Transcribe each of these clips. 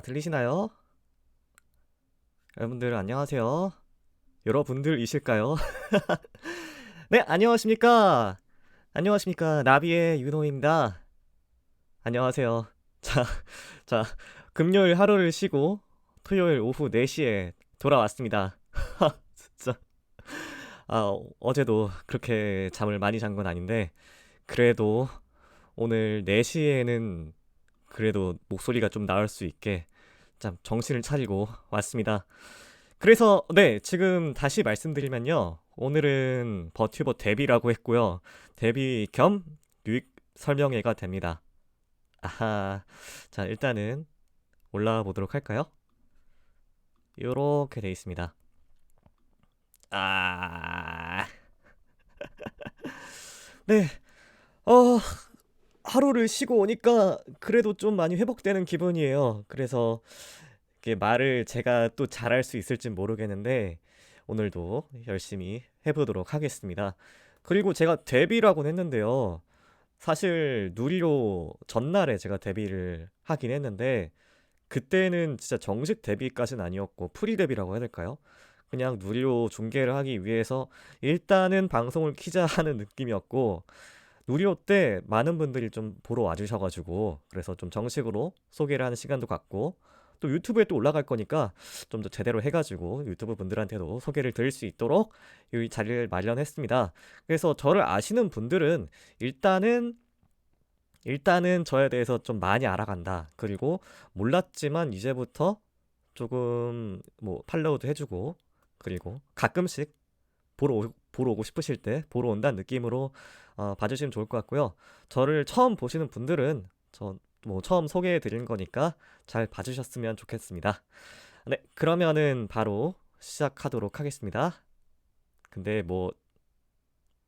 들리시나요? 여러분들 안녕하세요. 여러분들이실까요? 네, 안녕하십니까? 안녕하십니까? 나비의 윤호입니다. 안녕하세요. 자, 자, 금요일 하루를 쉬고 토요일 오후 4시에 돌아왔습니다. 진짜. 어제도 그렇게 잠을 많이 잔 건 아닌데, 그래도 오늘 4시에는 그래도 목소리가 좀 나을 수 있게 참 정신을 차리고 왔습니다. 그래서 네, 지금 다시 말씀드리면요. 오늘은 버튜버 데뷔라고 했고요. 데뷔 겸 유익 설명회가 됩니다. 아하. 자, 일단은 올라와 보도록 할까요? 요렇게 돼 있습니다. 아. 네. 어, 하루를 쉬고 오니까 그래도 좀 많이 회복되는 기분이에요. 그래서 이게 말을 제가 또 잘할 수 있을진 모르겠는데 오늘도 열심히 해보도록 하겠습니다. 그리고 제가 데뷔라고는 했는데요. 사실 누리로 전날에 제가 데뷔를 하긴 했는데 그때는 진짜 정식 데뷔까지는 아니었고 프리 데뷔라고 해야 될까요? 그냥 누리로 중계를 하기 위해서 일단은 방송을 키자 하는 느낌이었고 누리호 때 많은 분들이 좀 보러 와주셔가지고 그래서 좀 정식으로 소개를 하는 시간도 갖고 또 유튜브에 또 올라갈 거니까 좀 더 제대로 해가지고 유튜브 분들한테도 소개를 드릴 수 있도록 이 자리를 마련했습니다. 그래서 저를 아시는 분들은 일단은 저에 대해서 좀 많이 알아간다. 그리고 몰랐지만 이제부터 조금 뭐 팔로우도 해주고 그리고 가끔씩 보러 오고 싶으실 때 보러 온다는 느낌으로 봐주시면 좋을 것 같고요. 저를 처음 보시는 분들은 저 뭐 처음 소개해 드린 거니까 잘 봐주셨으면 좋겠습니다. 네, 그러면은 바로 시작하도록 하겠습니다. 근데 뭐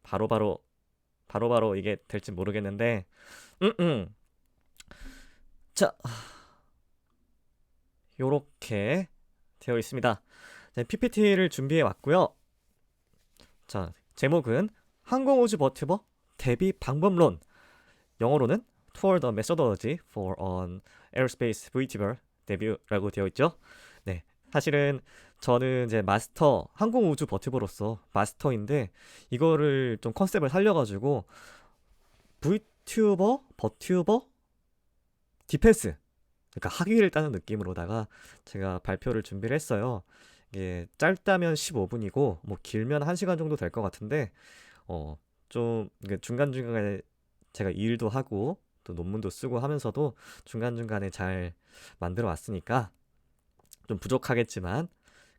바로바로 이게 될지 모르겠는데 음, 음. 자, 요렇게 되어 있습니다. 네, PPT를 준비해 왔고요. 자, 제목은 항공우주 버튜버 데뷔 방법론, 영어로는 Toward the Methodology for an Aerospace VTuber 데뷔라고 되어 있죠. 네, 사실은 저는 이제 마스터 항공우주 버튜버로서 마스터인데 이거를 좀 컨셉을 살려가지고 VTuber, 버튜버, 디펜스, 그러니까 학위를 따는 느낌으로다가 제가 발표를 준비를 했어요. 이게 짧다면 15분이고 뭐 길면 1시간 정도 될 것 같은데 어, 좀 중간중간에 제가 일도 하고 또 논문도 쓰고 하면서도 중간중간에 잘 만들어 왔으니까 좀 부족하겠지만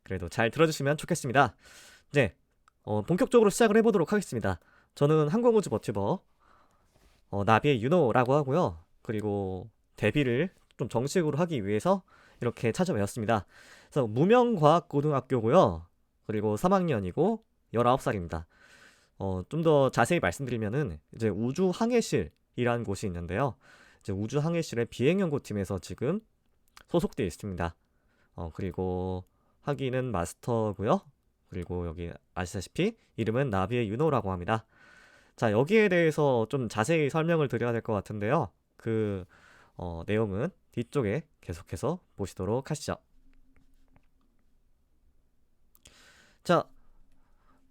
그래도 잘 들어주시면 좋겠습니다. 이제 본격적으로 시작을 해보도록 하겠습니다. 저는 항공우주 버튜버 나비의 윤호라고 하고요. 그리고 데뷔를 좀 정식으로 하기 위해서 이렇게 찾아뵈었습니다. 그래서 무명과학고등학교고요. 그리고 3학년이고 19살입니다. 좀 더 자세히 말씀드리면은 이제 우주항해실이라는 곳이 있는데요. 이제 우주항해실의 비행연구팀에서 지금 소속되어 있습니다. 그리고 학위는 마스터고요. 그리고 여기 아시다시피 이름은 나비의 윤호라고 합니다. 자, 여기에 대해서 좀 자세히 설명을 드려야 될 것 같은데요. 그 내용은 뒤쪽에 계속해서 보시도록 하시죠. 자,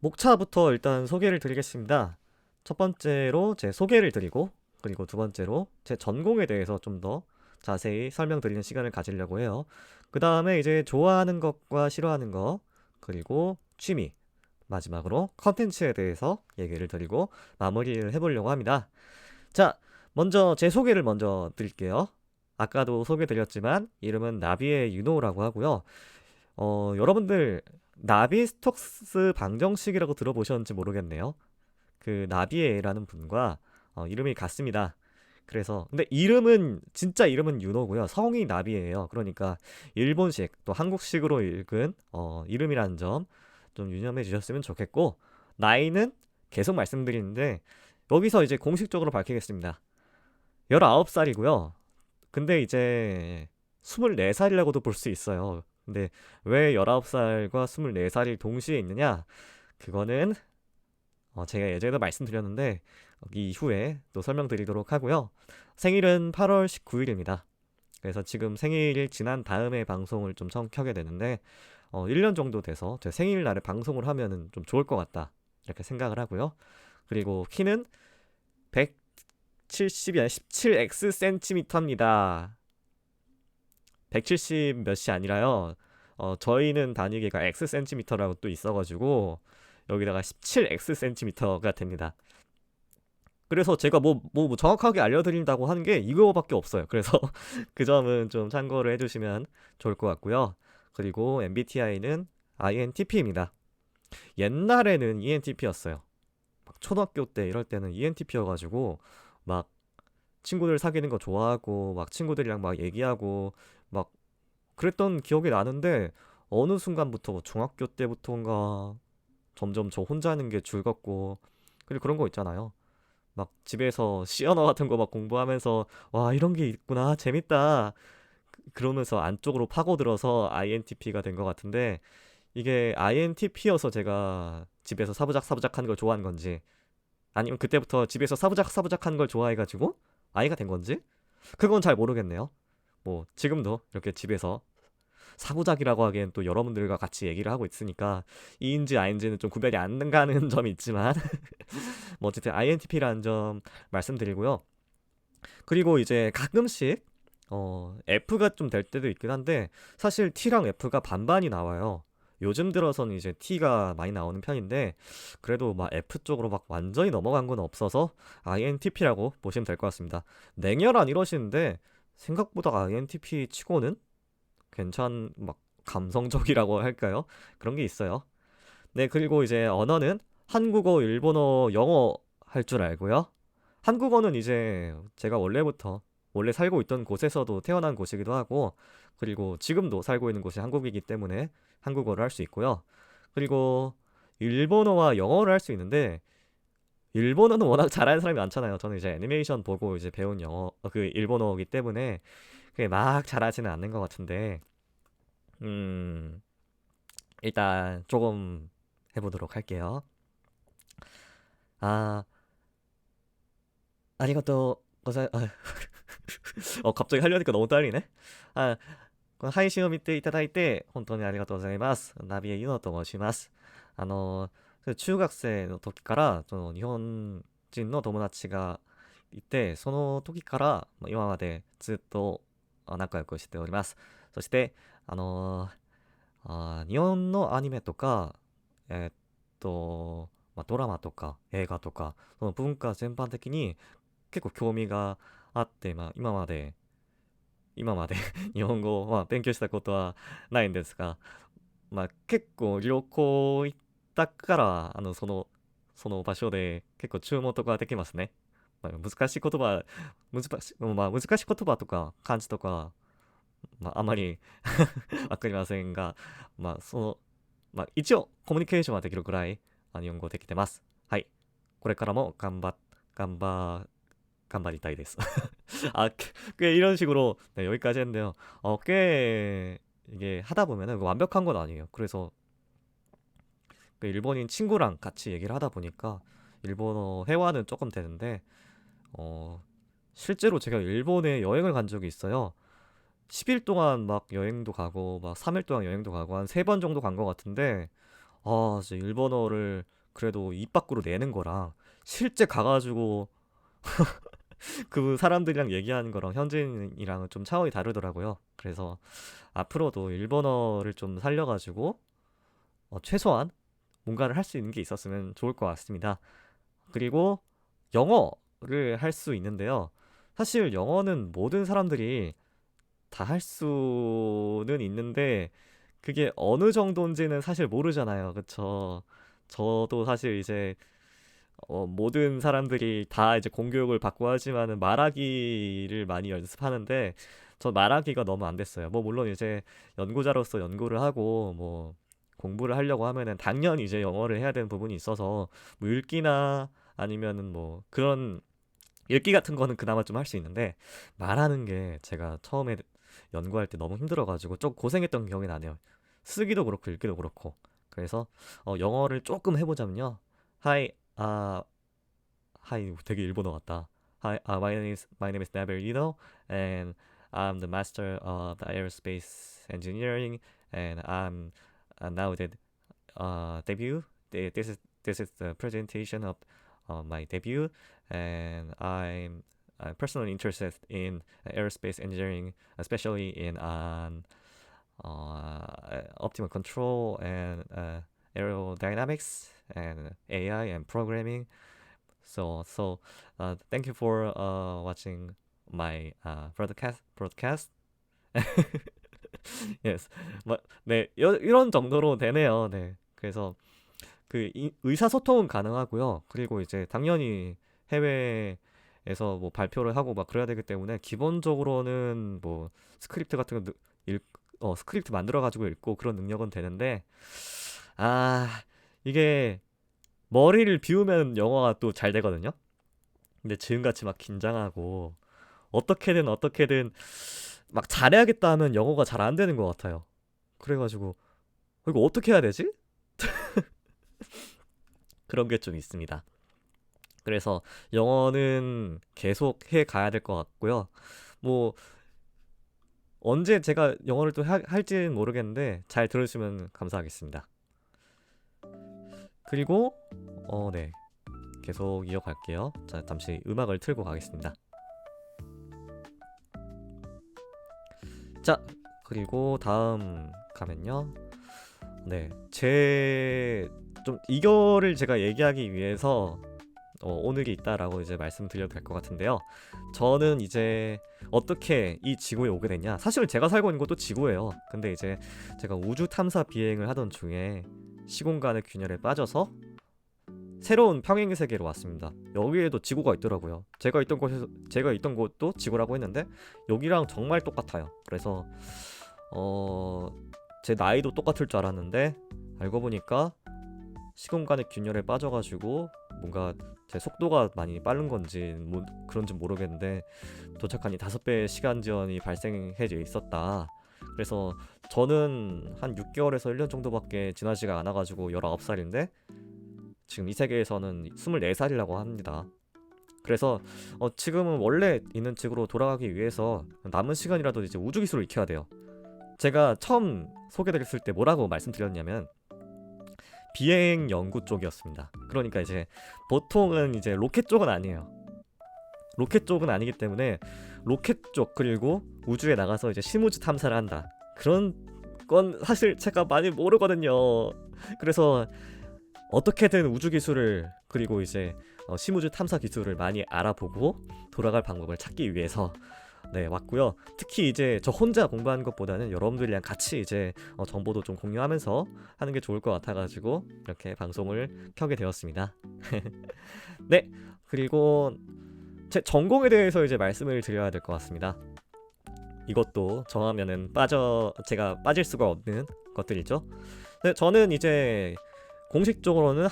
목차부터 일단 소개를 드리겠습니다. 첫 번째로 제 소개를 드리고, 그리고 두 번째로 제 전공에 대해서 좀 더 자세히 설명드리는 시간을 가지려고 해요. 그 다음에 이제 좋아하는 것과 싫어하는 것, 그리고 취미, 마지막으로 컨텐츠에 대해서 얘기를 드리고 마무리를 해보려고 합니다. 자, 먼저 제 소개를 먼저 드릴게요. 아까도 소개드렸지만 이름은 나비의 윤호라고 하고요. 여러분들 나비 스톡스 방정식이라고 들어보셨는지 모르겠네요. 그 나비에라는 분과 이름이 같습니다. 그래서 근데 이름은 진짜 이름은 윤호고요. 성이 나비예요. 그러니까 일본식 또 한국식으로 읽은 이름이라는 점 좀 유념해 주셨으면 좋겠고 나이는 계속 말씀드리는데 여기서 이제 공식적으로 밝히겠습니다. 19살이고요. 근데 이제 24살이라고도 볼 수 있어요. 근데 왜 19살과 24살이 동시에 있느냐? 그거는 제가 예전에도 말씀드렸는데 이 이후에 또 설명드리도록 하고요. 생일은 8월 19일입니다. 그래서 지금 생일이 지난 다음에 방송을 좀 처음 켜게 되는데 1년 정도 돼서 제 생일날에 방송을 하면은 좀 좋을 것 같다 이렇게 생각을 하고요. 그리고 키는 170이 아니라 17x 센티미터입니다. 170 몇이 아니라요. 저희는 단위계가 x 센티미터라고 또 있어가지고 여기다가 17x 센티미터가 됩니다. 그래서 제가 뭐 정확하게 알려드린다고 하는 게 이거밖에 없어요. 그래서 그 점은 좀 참고를 해주시면 좋을 것 같고요. 그리고 MBTI는 INTP입니다. 옛날에는 ENTP였어요. 막 초등학교 때 이럴 때는 ENTP여가지고 막 친구들 사귀는 거 좋아하고 막 친구들이랑 막 얘기하고 막 그랬던 기억이 나는데 어느 순간부터 뭐 중학교 때부터인가 점점 저 혼자 하는 게 즐겁고 그리고 그런 거 있잖아요. 막 집에서 C 언어 같은 거 막 공부하면서 와 이런 게 있구나 재밌다 그러면서 안쪽으로 파고들어서 INTP가 된 것 같은데 이게 INTP여서 제가 집에서 사부작 하는 걸 좋아하는 건지 아니면 그때부터 집에서 사부작 하는 걸 좋아해가지고 아이가 된 건지 그건 잘 모르겠네요. 뭐 지금도 이렇게 집에서 사부작이라고 하기엔 또 여러분들과 같이 얘기를 하고 있으니까 E인지 I인지는 좀 구별이 안 가는 점이 있지만 뭐 어쨌든 INTP라는 점 말씀드리고요. 그리고 이제 가끔씩 F가 좀 될 때도 있긴 한데 사실 T랑 F가 반반이 나와요. 요즘 들어서는 이제 T가 많이 나오는 편인데 그래도 막 F 쪽으로 막 완전히 넘어간 건 없어서 INTP라고 보시면 될 것 같습니다. 냉혈한 이러시는데 생각보다 INTP 치고는 막 감성적이라고 할까요? 그런 게 있어요. 네, 그리고 이제 언어는 한국어, 일본어, 영어 할 줄 알고요. 한국어는 이제 제가 원래 살고 있던 곳에서도 태어난 곳이기도 하고, 그리고 지금도 살고 있는 곳이 한국이기 때문에 한국어를 할 수 있고요. 그리고 일본어와 영어를 할 수 있는데, 일본어는 워낙 잘하는 사람이 많잖아요. 저는 이제 애니메이션 보고 이제 배운 그 일본어이기 때문에 그게 막 잘하지는 않는 것 같은데, 음, 일단 조금 해보도록 할게요. 아, 아리가또 갑자기 하려니까 너무 떨리네. 아, この配信を見ていただいて本当にありがとうございます。ナビエユノと申します。中学生の時からその日本人の友達がいて、その時から今までずっと仲良くしております。そして、あの日本のアニメとか、えーっドラマとか映画とか、その文化全般的に結構興味があって、今まで日本語を勉強したことはないんですが、結構旅行行ったから、その場所で結構注目ができますね。難しい言葉、難しい言葉とか漢字とか、あまりわかりませんが、一応コミュニケーションはできるくらい、日本語できてます。はい。これからも頑張, 간발이따이です. 꽤 이런 식으로 네, 여기까지 했는데요. 꽤 이게 하다 보면은 완벽한 건 아니에요. 그래서 그 일본인 친구랑 같이 얘기를 하다 보니까 일본어 회화는 조금 되는데 어, 실제로 제가 일본에 여행을 간 적이 있어요. 10일 동안 막 여행도 가고 막 3일 동안 여행도 가고 한 3번 정도 간 것 같은데 진짜 일본어를 그래도 입 밖으로 내는 거랑 실제 가가지고 그 사람들이랑 얘기하는 거랑 현지인이랑은 좀 차원이 다르더라고요. 그래서 앞으로도 일본어를 좀 살려가지고 최소한 뭔가를 할 수 있는 게 있었으면 좋을 것 같습니다. 그리고 영어를 할 수 있는데요. 사실 영어는 모든 사람들이 다 할 수는 있는데 그게 어느 정도인지는 사실 모르잖아요. 그쵸? 저도 사실 이제 모든 사람들이 다 이제 공교육을 받고 하지만은 말하기를 많이 연습하는데 전 말하기가 너무 안 됐어요. 뭐 물론 이제 연구자로서 연구를 하고 뭐 공부를 하려고 하면은 당연히 이제 영어를 해야 되는 부분이 있어서 뭐 읽기나 아니면은 뭐 그런 읽기 같은 거는 그나마 좀 할 수 있는데 말하는 게 제가 처음에 연구할 때 너무 힘들어가지고 좀 고생했던 기억이 나네요. 쓰기도 그렇고 읽기도 그렇고. 그래서 영어를 조금 해보자면요. Hi, 하이 되게 일본어 같다. My name is Naber Ino, and I'm the master of aerospace engineering, and I'm now the debut. This is the presentation of my debut, and I'm personally interested in aerospace engineering, especially in optimal control and aerodynamics and AI and programming. Thank you for watching my broadcast. yes. 네, 이런 정도로 되네요. 네. 그래서 의사소통은 가능하고요. 그리고 이제 당연히 해외에서 뭐 발표를 하고 막 그래야 되기 때문에 기본적으로는 뭐 스크립트 같은 거 스크립트 만들어 가지고 읽고 그런 능력은 되는데, 아, 이게 머리를 비우면 영어가 또 잘 되거든요. 근데 지금같이 막 긴장하고 어떻게든 막 잘해야겠다 하면 영어가 잘 안 되는 것 같아요. 그래가지고 이거 어떻게 해야 되지? 그런 게 좀 있습니다. 그래서 영어는 계속 해 가야 될 것 같고요. 뭐 언제 제가 영어를 또 할지는 모르겠는데 잘 들으시면 감사하겠습니다. 그리고 네, 계속 이어갈게요. 자, 잠시 음악을 틀고 가겠습니다. 자, 그리고 다음 가면요. 네, 좀 이거를 제가 얘기하기 위해서 오늘이 있다라고 이제 말씀드려도 될 것 같은데요. 저는 이제 어떻게 이 지구에 오게 됐냐? 사실 제가 살고 있는 곳도 지구예요. 근데 이제 제가 우주 탐사 비행을 하던 중에 시공간의 균열에 빠져서 새로운 평행 세계로 왔습니다. 여기에도 지구가 있더라고요. 제가 있던 곳도 지구라고 했는데 여기랑 정말 똑같아요. 그래서 제 나이도 똑같을 줄 알았는데 알고 보니까 시공간의 균열에 빠져가지고 뭔가 제 속도가 많이 빠른 건지 뭐 그런지 모르겠는데 도착하니 5배의 시간 지연이 발생해 있었다. 그래서 저는 한 6개월에서 1년 정도밖에 지나지가 않아가지고 19살인데 지금 이 세계에서는 24살이라고 합니다. 그래서 지금은 원래 있는 지구로 돌아가기 위해서 남은 시간이라도 이제 우주 기술을 익혀야 돼요. 제가 처음 소개드렸을 때 뭐라고 말씀드렸냐면 비행 연구 쪽이었습니다. 그러니까 이제 보통은 이제 로켓 쪽은 아니에요. 로켓 쪽은 아니기 때문에 로켓 쪽 그리고 우주에 나가서 이제 심우주 탐사를 한다. 그런 건 사실 제가 많이 모르거든요. 그래서 어떻게든 우주 기술을 그리고 이제 심우주 탐사 기술을 많이 알아보고 돌아갈 방법을 찾기 위해서 네, 왔고요. 특히 이제 저 혼자 공부하는 것보다는 여러분들이랑 같이 이제 정보도 좀 공유하면서 하는 게 좋을 것 같아가지고 이렇게 방송을 켜게 되었습니다. 네, 그리고 제 전공에 대해서 이제 말씀을 드려야 될 것 같습니다. 이것도 정하면은 제가 빠질 수가 없는 것들이죠. 네, 저는 이제 공식적으로는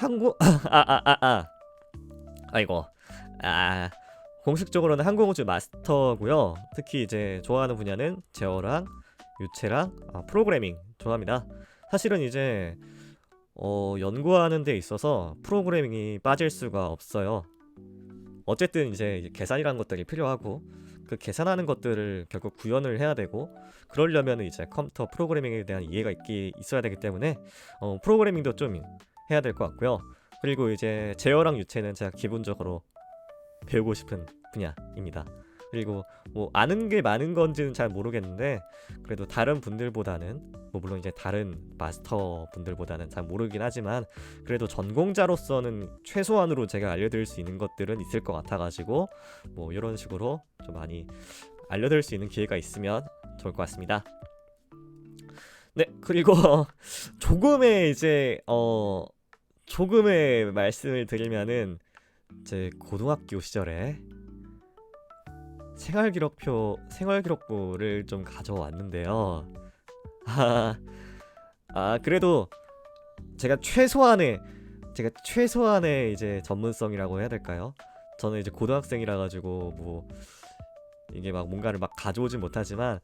공식적으로는 항공우주 마스터고요. 특히 이제 좋아하는 분야는 제어랑 유체랑 프로그래밍 좋아합니다. 사실은 이제 연구하는 데 있어서 프로그래밍이 빠질 수가 없어요. 어쨌든 이제 계산이라는 것들이 필요하고 그 계산하는 것들을 결국 구현을 해야 되고 그러려면 이제 컴퓨터 프로그래밍에 대한 이해가 있어야 되기 때문에 프로그래밍도 좀 해야 될 것 같고요. 그리고 이제 제어랑 유체는 제가 기본적으로 배우고 싶은 분야입니다. 그리고 뭐 아는 게 많은 건지는 잘 모르겠는데 그래도 다른 분들보다는 뭐 물론 이제 다른 마스터 분들보다는 잘 모르긴 하지만 그래도 전공자로서는 최소한으로 제가 알려드릴 수 있는 것들은 있을 것 같아가지고 뭐 이런 식으로 좀 많이 알려드릴 수 있는 기회가 있으면 좋을 것 같습니다. 네, 그리고 조금의 말씀을 드리면은 제 고등학교 시절에 생활기록부를 좀 가져왔는데요. 그래도 제가 최소한의 이제 전문성이라고 해야 될까요? 저는 이제 고등학생이라 가지고 뭐 이게 막 뭔가를 막 가져오진 못하지만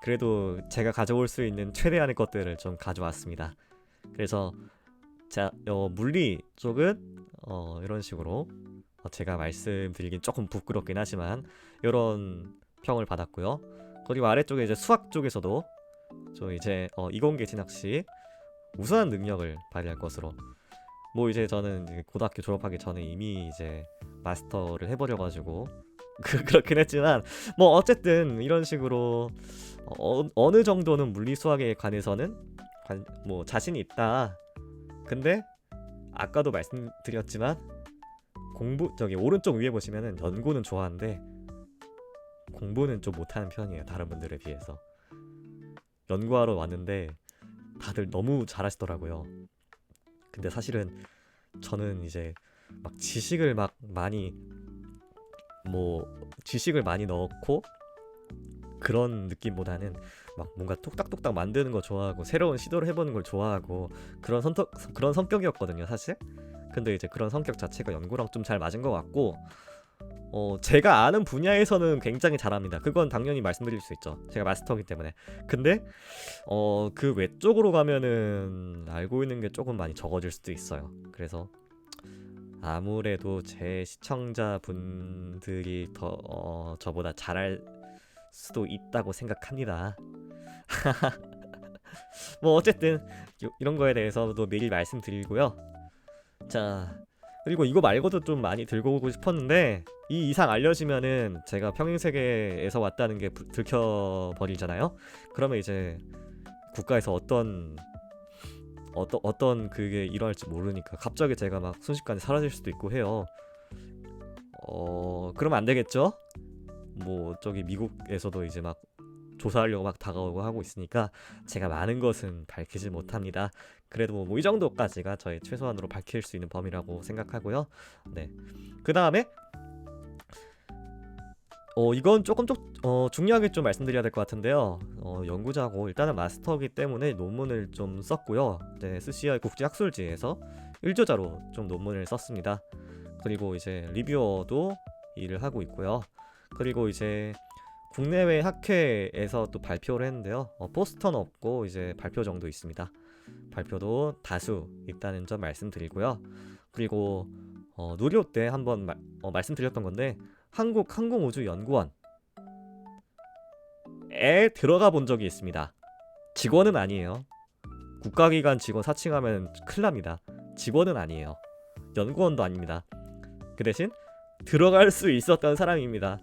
그래도 제가 가져올 수 있는 최대한의 것들을 좀 가져왔습니다. 그래서 물리 쪽은 이런 식으로 제가 말씀드리긴 조금 부끄럽긴 하지만 이런 평을 받았고요. 그리고 아래쪽에 이제 수학 쪽에서도 저 이제 이공계 진학 시 우수한 능력을 발휘할 것으로, 뭐 이제 저는 이제 고등학교 졸업하기 전에 이미 이제 마스터를 해버려가지고 그렇긴 했지만, 뭐 어쨌든 이런 식으로 어느 정도는 물리 수학에 관해서는 뭐 자신이 있다. 근데 아까도 말씀드렸지만 저기 오른쪽 위에 보시면은 연구는 좋아하는데 공부는 좀 못하는 편이에요. 다른 분들에 비해서. 연구하러 왔는데 다들 너무 잘하시더라고요. 근데 사실은 저는 이제 막 지식을 많이 넣고 그런 느낌보다는 막 뭔가 뚝딱뚝딱 만드는 거 좋아하고 새로운 시도를 해보는 걸 좋아하고 그런 성격이었거든요, 사실. 근데 이제 그런 성격 자체가 연구랑 좀 잘 맞은 것 같고, 제가 아는 분야에서는 굉장히 잘합니다. 그건 당연히 말씀드릴 수 있죠. 제가 마스터이기 때문에. 근데 그 외쪽으로 가면은 알고 있는 게 조금 많이 적어질 수도 있어요. 그래서 아무래도 제 시청자분들이 더 저보다 잘할 수도 있다고 생각합니다. 뭐 어쨌든 이런 거에 대해서도 미리 말씀드리고요. 자, 그리고 이거 말고도 좀 많이 들고 오고 싶었는데 이 이상 알려지면은 제가 평행세계에서 왔다는 게 들켜버리잖아요. 그러면 이제 국가에서 어떤 그게 일어날지 모르니까 갑자기 제가 막 순식간에 사라질 수도 있고 해요. 그러면 안 되겠죠? 뭐 저기 미국에서도 이제 막 조사하려고 막 다가오고 하고 있으니까 제가 많은 것은 밝히지 못합니다. 그래도 뭐 이 정도까지가 저의 최소한으로 밝힐 수 있는 범위라고 생각하고요. 네. 그 다음에 이건 조금 중요하게 좀 말씀드려야 될 것 같은데요. 연구자고 일단은 마스터이기 때문에 논문을 좀 썼고요. 네, SCI 국제학술지에서 일조자로 좀 논문을 썼습니다. 그리고 이제 리뷰어도 일을 하고 있고요. 그리고 이제 국내외 학회에서 또 발표를 했는데요. 포스터는 없고 이제 발표 정도 있습니다. 발표도 다수 있다는 점 말씀드리고요. 그리고 누리호 때 한번 말씀드렸던 건데 한국항공우주연구원에 들어가 본 적이 있습니다. 직원은 아니에요. 국가기관 직원 사칭하면 큰일 납니다. 직원은 아니에요. 연구원도 아닙니다. 그 대신 들어갈 수 있었던 사람입니다.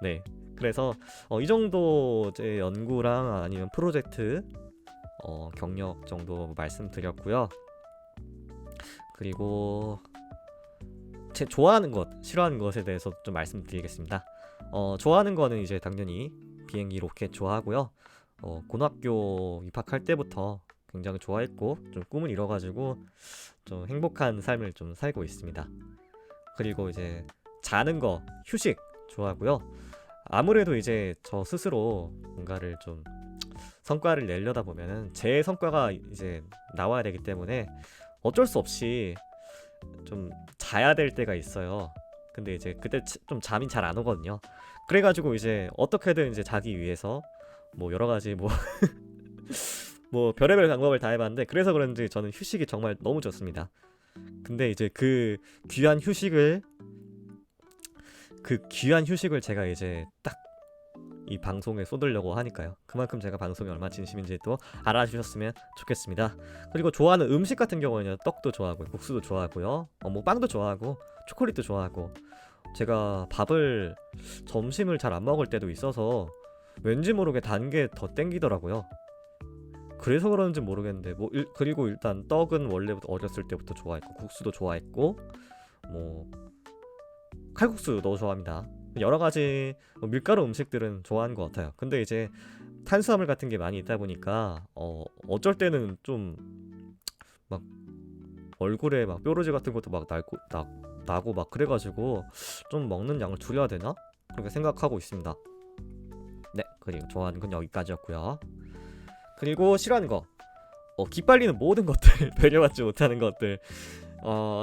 네. 그래서 이 정도 제 연구랑 아니면 프로젝트 경력 정도 말씀드렸고요. 그리고 제 좋아하는 것, 싫어하는 것에 대해서 좀 말씀드리겠습니다. 좋아하는 거는 이제 당연히 비행기 로켓 좋아하고요. 고등학교 입학할 때부터 굉장히 좋아했고 좀 꿈을 이뤄가지고 좀 행복한 삶을 좀 살고 있습니다. 그리고 이제 자는 거, 휴식 좋아하고요. 아무래도 이제 저 스스로 뭔가를 좀 성과를 내려다 보면은 제 성과가 이제 나와야 되기 때문에 어쩔 수 없이 좀 자야 될 때가 있어요. 근데 이제 그때 좀 잠이 잘 안 오거든요. 그래가지고 이제 어떻게든 이제 자기 위해서 뭐 여러 가지 뭐 별의별 방법을 다 해봤는데, 그래서 그런지 저는 휴식이 정말 너무 좋습니다. 근데 이제 그 귀한 휴식을 제가 이제 딱 이 방송에 쏟으려고 하니까요. 그만큼 제가 방송에 얼마나 진심인지 또 알아주셨으면 좋겠습니다. 그리고 좋아하는 음식 같은 경우는 떡도 좋아하고 국수도 좋아하고요. 뭐 빵도 좋아하고 초콜릿도 좋아하고, 제가 밥을 점심을 잘 안 먹을 때도 있어서 왠지 모르게 단 게 더 땡기더라고요. 그래서 그런지 모르겠는데 그리고 일단 떡은 원래부터 어렸을 때부터 좋아했고 국수도 좋아했고 뭐 칼국수도 좋아합니다. 여러 가지 밀가루 음식들은 좋아하는 것 같아요. 근데 이제 탄수화물 같은 게 많이 있다 보니까 어쩔 때는 좀 막 얼굴에 막 뾰루지 같은 것도 막 나고 막 그래가지고 좀 먹는 양을 줄여야 되나? 그렇게 생각하고 있습니다. 네, 그리고 좋아하는 건 여기까지였고요. 그리고 싫어하는 거, 기빨리는 모든 것들 배려받지 못하는 것들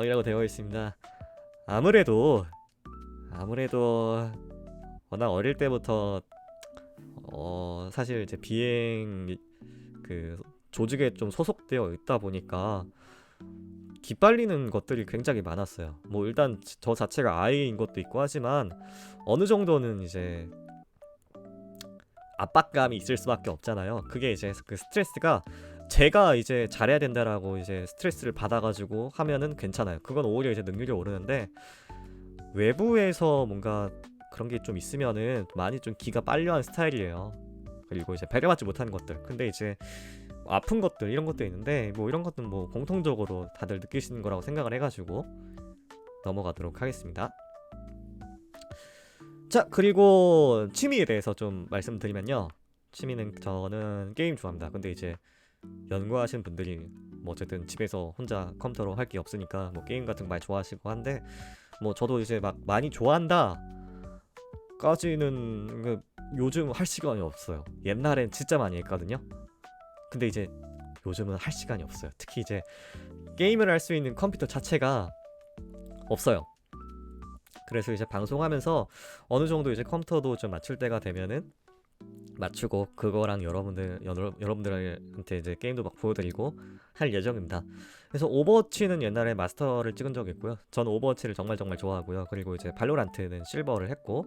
이라고 되어 있습니다. 아무래도 워낙 어릴 때부터 사실 이제 비행 그 조직에 좀 소속되어 있다 보니까 기빨리는 것들이 굉장히 많았어요. 뭐 일단 저 자체가 아이인 것도 있고 하지만 어느 정도는 이제 압박감이 있을 수밖에 없잖아요. 그게 이제 그 스트레스가 제가 이제 잘해야 된다라고 이제 스트레스를 받아가지고 하면은 괜찮아요. 그건 오히려 이제 능률이 오르는데 외부에서 뭔가 그런 게 좀 있으면은 많이 좀 기가 빨려한 스타일이에요. 그리고 이제 배려받지 못하는 것들. 근데 이제 아픈 것들 이런 것도 있는데 뭐 이런 것들은 뭐 공통적으로 다들 느끼시는 거라고 생각을 해가지고 넘어가도록 하겠습니다. 자, 그리고 취미에 대해서 좀 말씀드리면요. 취미는 저는 게임 좋아합니다. 근데 이제 연구하시는 분들이 뭐 어쨌든 집에서 혼자 컴퓨터로 할 게 없으니까 뭐 게임 같은 거 많이 좋아하시고 한데 뭐 저도 이제 막 많이 좋아한다 까지는 요즘 할 시간이 없어요. 옛날엔 진짜 많이 했거든요. 근데 이제 요즘은 할 시간이 없어요. 특히 이제 게임을 할 수 있는 컴퓨터 자체가 없어요. 그래서 이제 방송하면서 어느 정도 이제 컴퓨터도 좀 맞출 때가 되면은 맞추고 그거랑 여러분들한테 이제 게임도 막 보여드리고 할 예정입니다. 그래서 오버워치는 옛날에 마스터를 찍은 적이 있고요. 전 오버워치를 정말 정말 좋아하고요. 그리고 이제 발로란트는 실버를 했고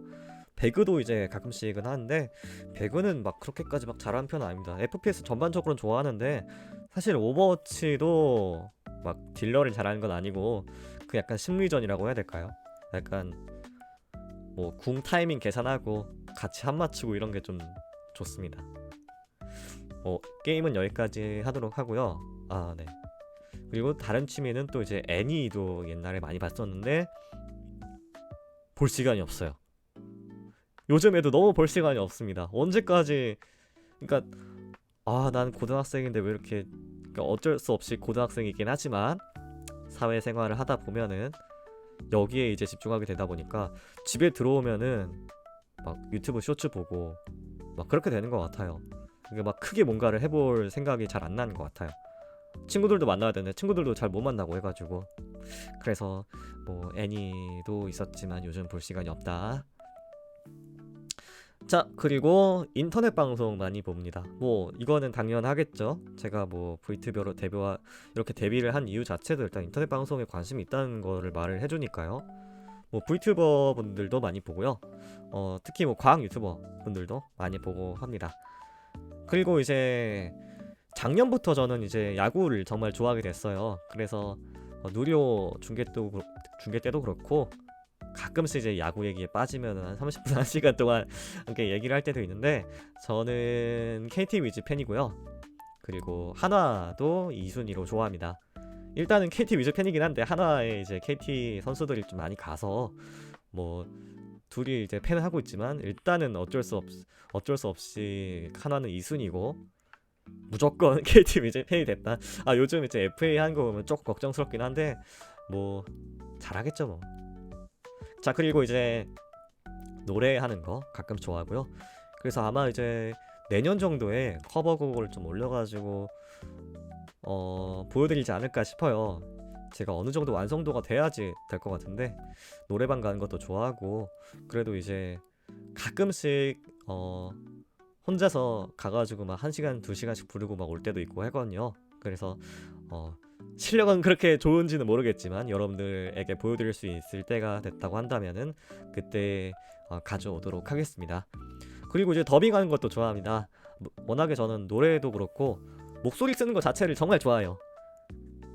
배그도 이제 가끔씩은 하는데 배그는 막 그렇게까지 막 잘하는 편은 아닙니다. FPS 전반적으로는 좋아하는데 사실 오버워치도 막 딜러를 잘하는 건 아니고 그 약간 심리전이라고 해야 될까요? 약간 뭐 궁 타이밍 계산하고 같이 한 맞추고 이런 게 좀 좋습니다. 게임은 여기까지 하도록 하고요. 아, 네. 그리고 다른 취미는 또 이제 애니도 옛날에 많이 봤었는데 볼 시간이 없어요. 요즘에도 너무 볼 시간이 없습니다. 언제까지 그러니까 난 고등학생인데 왜 이렇게 그러니까 어쩔 수 없이 고등학생이긴 하지만 사회생활을 하다 보면은 여기에 이제 집중하게 되다 보니까 집에 들어오면은 막 유튜브 쇼츠 보고 막 그렇게 되는 것 같아요. 이게 막 크게 뭔가를 해볼 생각이 잘 안 나는 것 같아요. 친구들도 만나야 되는데 친구들도 잘 못 만나고 해가지고 그래서 뭐 애니도 있었지만 요즘 볼 시간이 없다. 자, 그리고 인터넷 방송 많이 봅니다. 뭐 이거는 당연하겠죠. 제가 뭐 VTu버로 이렇게 데뷔를 한 이유 자체도 일단 인터넷 방송에 관심이 있다는 거를 말을 해주니까요. 뭐 VTuber 분들도 많이 보고요. 특히 뭐 과학 유튜버 분들도 많이 보고 합니다. 그리고 이제 작년부터 저는 이제 야구를 정말 좋아하게 됐어요. 그래서 누리호 중계 때도 그렇고 가끔씩 이제 야구 얘기에 빠지면 한 30분 1시간 동안 이렇게 얘기를 할 때도 있는데 저는 KT 위즈 팬이고요. 그리고 한화도 2순위로 좋아합니다. 일단은 KT 위즈 팬이긴 한데 한화에 이제 KT 선수들이 좀 많이 가서 뭐 둘이 이제 팬을 하고 있지만 일단은 어쩔 수 없이 한화는 2순위고 무조건 KT 위즈 팬이 됐다. 요즘 이제 FA 하는 거 보면 조금 걱정스럽긴 한데 뭐 잘하겠죠 뭐. 자, 그리고 이제 노래하는 거 가끔 좋아하고요. 그래서 아마 이제 내년 정도에 커버곡을 좀 올려가지고 보여드리지 않을까 싶어요. 제가 어느 정도 완성도가 돼야지 될 것 같은데 노래방 가는 것도 좋아하고 그래도 이제 가끔씩 혼자서 가가지고 막 1시간 2시간씩 부르고 막 올 때도 있고 하거든요. 그래서 실력은 그렇게 좋은지는 모르겠지만 여러분들에게 보여드릴 수 있을 때가 됐다고 한다면은 그때 가져오도록 하겠습니다. 그리고 이제 더빙하는 것도 좋아합니다. 워낙에 저는 노래도 그렇고 목소리 쓰는 것 자체를 정말 좋아해요.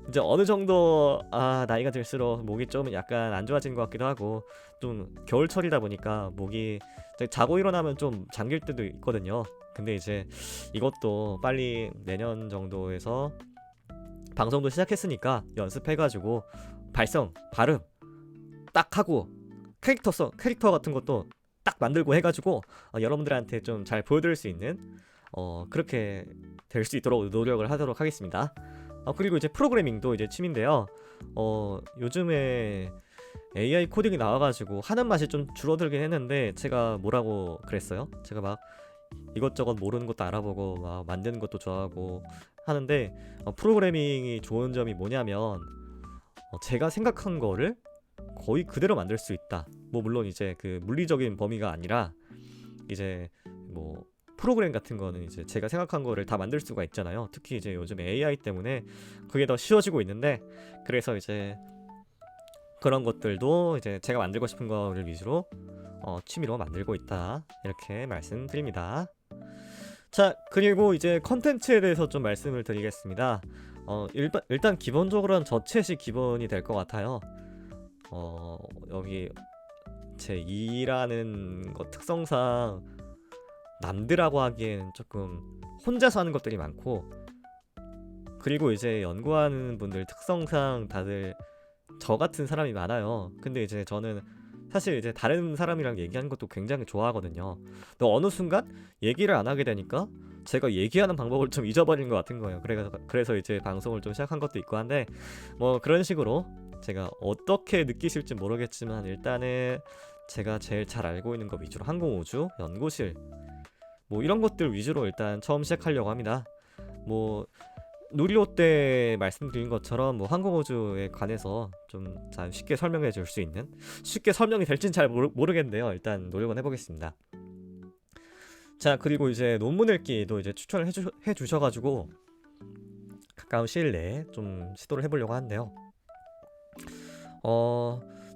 이제 어느 정도 나이가 들수록 목이 좀 약간 안 좋아지는 것 같기도 하고 좀 겨울철이다 보니까 목이 자고 일어나면 좀 잠길 때도 있거든요. 근데 이제 이것도 빨리 내년 정도에서 방송도 시작했으니까 연습해가지고 발성, 발음 딱 하고 캐릭터 같은 것도 딱 만들고 해가지고 여러분들한테 좀 잘 보여드릴 수 있는 그렇게 될 수 있도록 노력을 하도록 하겠습니다. 그리고 이제 프로그래밍도 이제 취미인데요. 요즘에 AI 코딩이 나와가지고 하는 맛이 좀 줄어들긴 했는데 제가 뭐라고 그랬어요? 제가 막 이것저것 모르는 것도 알아보고 막 만드는 것도 좋아하고 하는데 프로그래밍이 좋은 점이 뭐냐면 제가 생각한 거를 거의 그대로 만들 수 있다. 뭐 물론 이제 그 물리적인 범위가 아니라 이제 뭐 프로그램 같은 거는 이제 제가 생각한 거를 다 만들 수가 있잖아요. 특히 이제 요즘 AI 때문에 그게 더 쉬워지고 있는데 그래서 이제 그런 것들도 이제 제가 만들고 싶은 거를 위주로 취미로 만들고 있다. 이렇게 말씀드립니다. 자, 그리고 이제 컨텐츠에 대해서 좀 말씀을 드리겠습니다. 일단 기본적으로는 저챗이 기본이 될 것 같아요. 여기 제 일하는 것 특성상 남들하고 하기엔 조금 혼자서 하는 것들이 많고, 그리고 이제 연구하는 분들 특성상 다들 저 같은 사람이 많아요. 근데 이제 저는 사실 이제 다른 사람이랑 얘기하는 것도 굉장히 좋아하거든요. 근데 어느 순간 얘기를 안 하게 되니까 제가 얘기하는 방법을 좀 잊어버린 것 같은 거예요. 그래서 이제 방송을 좀 시작한 것도 있고 한데, 뭐 그런 식으로 제가 어떻게 느끼실지 모르겠지만 일단은 제가 제일 잘 알고 있는 것 위주로 항공우주, 연구실 뭐 이런 것들 위주로 일단 처음 시작하려고 합니다. 뭐 누리호 때 말씀드린 것처럼 뭐 항공우주에 관해서 좀 잘 쉽게 설명해 줄 수 있는, 쉽게 설명이 될진 잘 모르겠는데요. 일단 노력은 해보겠습니다. 자, 그리고 이제 논문 읽기도 이제 추천을 해주셔가지고 가까운 시일 내에 좀 시도를 해보려고 하는데요.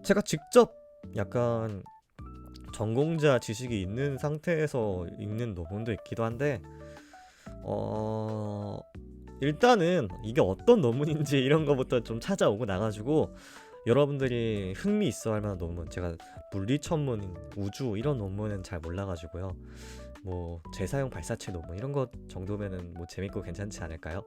제가 직접 약간 전공자 지식이 있는 상태에서 읽는 논문도 있기도 한데, 일단은 이게 어떤 논문인지 이런 거부터 좀 찾아오고 나가지고 여러분들이 흥미 있어 할 만한 논문, 제가 물리 천문, 우주 이런 논문은 잘 몰라가지고요. 뭐 재사용 발사체 논문 이런 것 정도면은 뭐 재밌고 괜찮지 않을까요?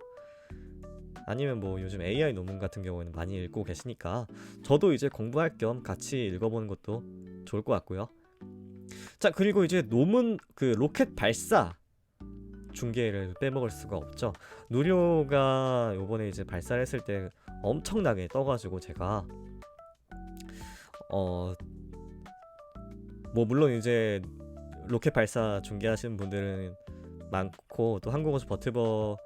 아니면 뭐 요즘 AI 논문 같은 경우에는 많이 읽고 계시니까 저도 이제 공부할 겸 같이 읽어보는 것도 좋을 것 같고요. 자, 그리고 이제 논문 그 로켓 발사 중계를 빼먹을 수가 없죠. 누리호가 요번에 이제 발사를 했을 때 엄청나게 떠가지고 제가 뭐 물론 이제 로켓 발사 중계하시는 분들은 많고 또 한국어서 버티버는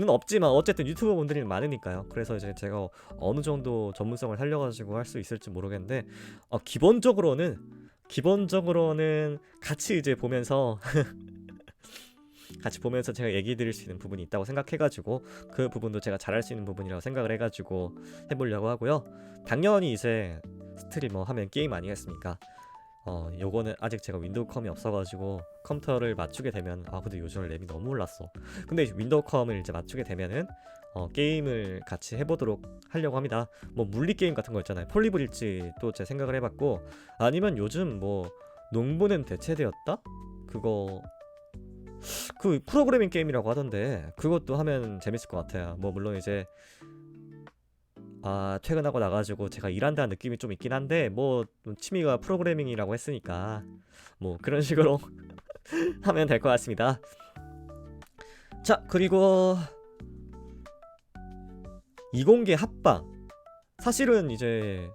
없지만 어쨌든 유튜버 분들이 많으니까요. 그래서 이제 제가 어느 정도 전문성을 살려가지고 할 수 있을지 모르겠는데, 기본적으로는 같이 이제 보면서 제가 얘기 드릴 수 있는 부분이 있다고 생각해가지고 그 부분도 제가 잘할 수 있는 부분이라고 생각을 해가지고 해보려고 하고요. 당연히 이제 스트리머 하면 게임 아니겠습니까? 요거는 아직 제가 윈도우컴이 없어가지고 컴퓨터를 맞추게 되면, 근데 요즘 램이 너무 올랐어. 근데 윈도우컴을 이제 맞추게 되면은 게임을 같이 해보도록 하려고 합니다. 뭐 물리 게임 같은 거 있잖아요. 폴리브릿지 또 제 생각을 해봤고, 아니면 요즘 뭐 농부는 대체되었다? 그거 그 프로그래밍 게임이라고 하던데 그것도 하면 재밌을 것 같아요. 뭐 물론 이제 퇴근하고 나가지고 제가 일한다는 느낌이 좀 있긴 한데, 뭐 취미가 프로그래밍이라고 했으니까 뭐 그런 식으로 하면 될 것 같습니다. 자, 그리고 이공계 합방, 사실은 이제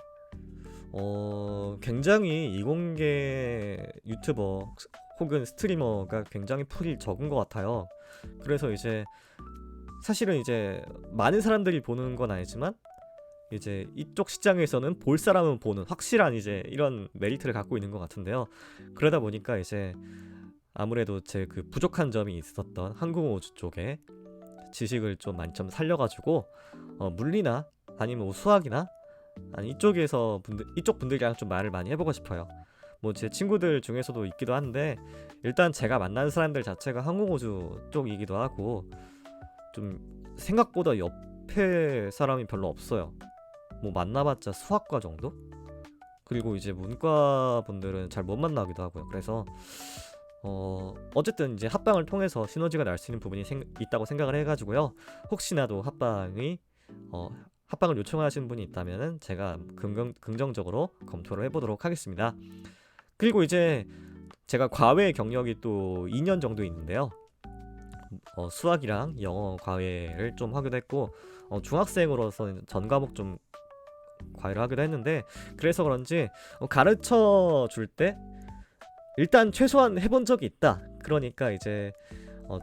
굉장히 이공계 유튜버 혹은 스트리머가 굉장히 풀이 적은 것 같아요. 그래서 이제 사실은 이제 많은 사람들이 보는 건 아니지만 이제 이쪽 시장에서는 볼 사람은 보는 확실한 이제 이런 메리트를 갖고 있는 것 같은데요. 그러다 보니까 이제 아무래도 제 그 부족한 점이 있었던 항공우주 쪽에 지식을 좀 많이 좀 살려가지고 물리나 아니면 뭐 수학이나 아니 이쪽 분들이랑 좀 말을 많이 해보고 싶어요. 뭐 제 친구들 중에서도 있기도 한데, 일단 제가 만나는 사람들 자체가 항공우주 쪽이기도 하고 좀 생각보다 옆에 사람이 별로 없어요. 뭐 만나봤자 수학과 정도? 그리고 이제 문과 분들은 잘 못 만나기도 하고요. 그래서 어쨌든 이제 합방을 통해서 시너지가 날 수 있는 부분이 있다고 생각을 해가지고요. 혹시나도 합방을 요청하시는 분이 있다면은 제가 긍정적으로 검토를 해보도록 하겠습니다. 그리고 이제 제가 과외 경력이 또 2년 정도 있는데요. 수학이랑 영어 과외를 좀 하기도 했고, 중학생으로서 전 과목 좀 과외를 하기도 했는데, 그래서 그런지 가르쳐 줄 때 일단 최소한 해본 적이 있다. 그러니까 이제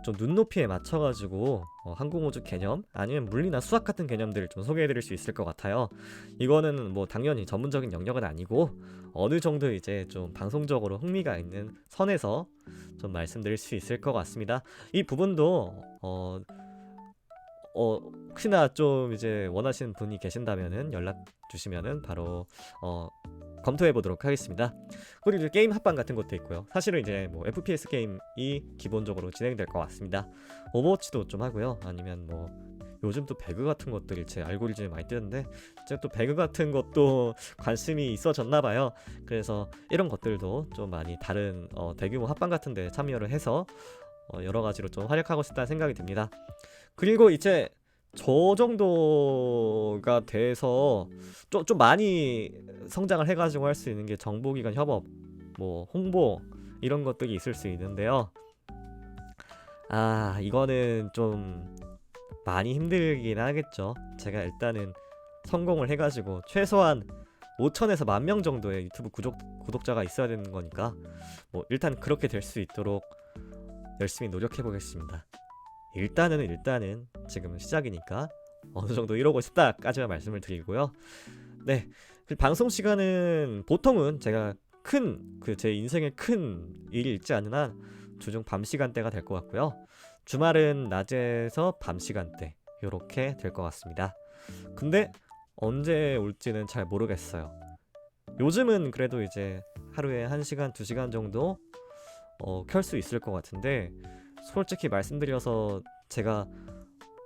좀 눈높이에 맞춰가지고 항공우주 개념 아니면 물리나 수학 같은 개념들을 좀 소개해드릴 수 있을 것 같아요. 이거는 뭐 당연히 전문적인 영역은 아니고 어느 정도 이제 좀 방송적으로 흥미가 있는 선에서 좀 말씀드릴 수 있을 것 같습니다. 이 부분도 혹시나 좀 이제 원하시는 분이 계신다면은 연락 주시면은 바로 검토해 보도록 하겠습니다. 그리고 이제 게임 합방 같은 것도 있고요. 사실은 이제 뭐 FPS 게임이 기본적으로 진행될 것 같습니다. 오버워치도 좀 하고요. 아니면 뭐 요즘 또 배그 같은 것들이 제 알고리즘에 많이 뜨는데 제가 또 배그 같은 것도 관심이 있어졌나 봐요. 그래서 이런 것들도 좀 많이 다른 대규모 합방 같은 데 참여를 해서 여러 가지로 좀 활약하고 싶다는 생각이 듭니다. 그리고 이제 저 정도가 돼서 좀 많이 성장을 해가지고 할 수 있는 게 정보기관 협업, 뭐 홍보 이런 것들이 있을 수 있는데요. 이거는 좀 많이 힘들긴 하겠죠. 제가 일단은 성공을 해가지고 최소한 5천에서 10,000명 정도의 유튜브 구독자가 있어야 되는 거니까 뭐 일단 그렇게 될 수 있도록 열심히 노력해 보겠습니다. 일단은 지금은 시작이니까 어느 정도 이러고 싶다까지만 말씀을 드리고요. 네, 그 방송 시간은 보통은 제가 제 인생에 큰 일이 있지 않은 한 주중 밤 시간대가 될 것 같고요. 주말은 낮에서 밤 시간대 요렇게 될 것 같습니다. 근데 언제 올지는 잘 모르겠어요. 요즘은 그래도 이제 하루에 1시간, 2시간 정도 켤 수 있을 것 같은데 솔직히 말씀드려서 제가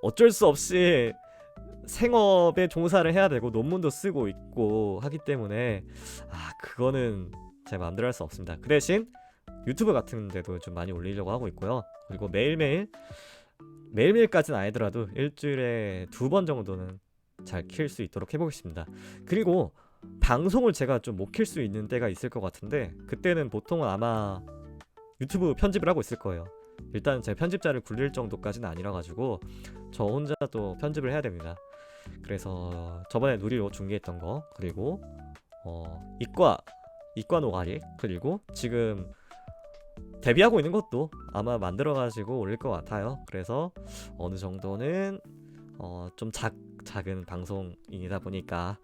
어쩔 수 없이 생업에 종사를 해야 되고 논문도 쓰고 있고 하기 때문에 그거는 제 마음대로 할 수 없습니다. 그 대신 유튜브 같은 데도 좀 많이 올리려고 하고 있고요. 그리고 매일매일까지는 아니더라도 일주일에 2번 정도는 잘 킬 수 있도록 해보겠습니다. 그리고 방송을 제가 좀 못 킬 수 있는 때가 있을 것 같은데 그때는 보통은 아마 유튜브 편집을 하고 있을 거예요. 일단 제 편집자를 굴릴 정도까지는 아니라 가지고 저 혼자 또 편집을 해야 됩니다. 그래서 저번에 누리로 중계했던 거, 그리고 이과 노가리, 그리고 지금 데뷔하고 있는 것도 아마 만들어 가지고 올릴 것 같아요. 그래서 어느 정도는 좀 작은 방송이다 보니까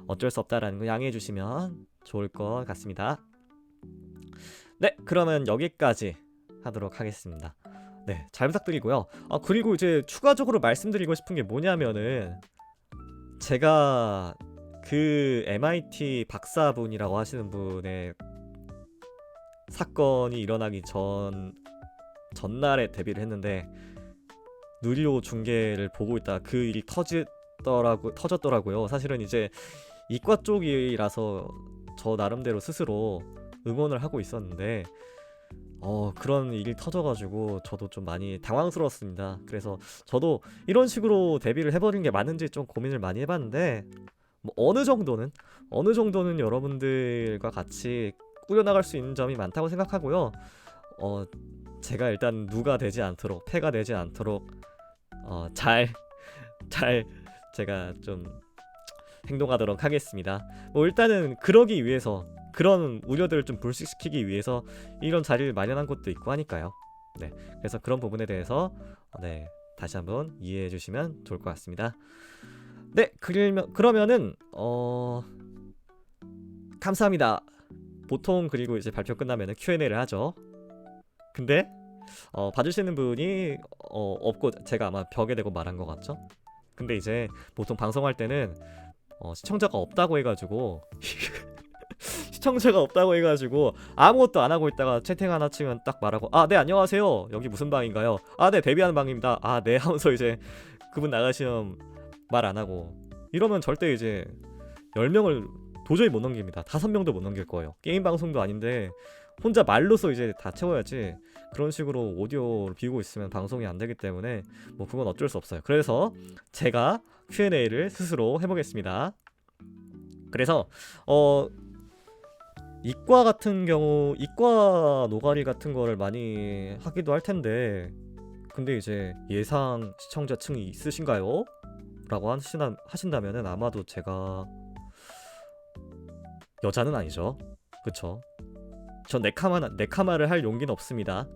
어쩔 수 없다라는 거 양해해 주시면 좋을 것 같습니다. 네, 그러면 여기까지 하도록 하겠습니다. 네, 잘 부탁드리고요. 그리고 이제 추가적으로 말씀드리고 싶은 게 뭐냐면은 제가 그 MIT 박사분이라고 하시는 분의 사건이 일어나기 전날에 데뷔를 했는데 누리호 중계를 보고 있다가 그 일이 터졌더라고요. 사실은 이제 이과 쪽이라서 저 나름대로 스스로 응원을 하고 있었는데 그런 일이 터져가지고 저도 좀 많이 당황스러웠습니다. 그래서 저도 이런 식으로 데뷔를 해버린 게 맞는지 좀 고민을 많이 해봤는데 뭐 어느 정도는 여러분들과 같이 꾸려나갈 수 있는 점이 많다고 생각하고요. 제가 일단 누가 되지 않도록, 패가 되지 않도록 잘 제가 좀 행동하도록 하겠습니다. 뭐 일단은 그러기 위해서, 그런 우려들을 좀 불식시키기 위해서 이런 자리를 마련한 것도 있고 하니까요. 네, 그래서 그런 부분에 대해서 다시 한번 이해해 주시면 좋을 것 같습니다. 네, 그러면은 감사합니다. 보통 그리고 이제 발표 끝나면은 Q&A를 하죠. 근데 봐주시는 분이 없고 제가 아마 벽에 대고 말한 것 같죠? 근데 이제 보통 방송할 때는 시청자가 없다고 해가지고 아무것도 안 하고 있다가 채팅 하나 치면 딱 말하고 네 안녕하세요, 여기 무슨 방인가요? 네 데뷔하는 방입니다. 네 하면서 이제 그분 나가시면 말 안 하고 이러면 절대 이제 10명을 도저히 못 넘깁니다. 5명도 못 넘길 거예요. 게임 방송도 아닌데 혼자 말로서 이제 다 채워야지 그런 식으로 오디오를 비우고 있으면 방송이 안 되기 때문에 뭐 그건 어쩔 수 없어요. 그래서 제가 Q&A를 스스로 해보겠습니다. 그래서 이과 같은 경우 이과 노가리 같은 거를 많이 하기도 할 텐데 근데 이제 예상 시청자층이 있으신가요? 라고 하신다면은 아마도 제가 여자는 아니죠. 그쵸? 전 네카마를 할 용기는 없습니다.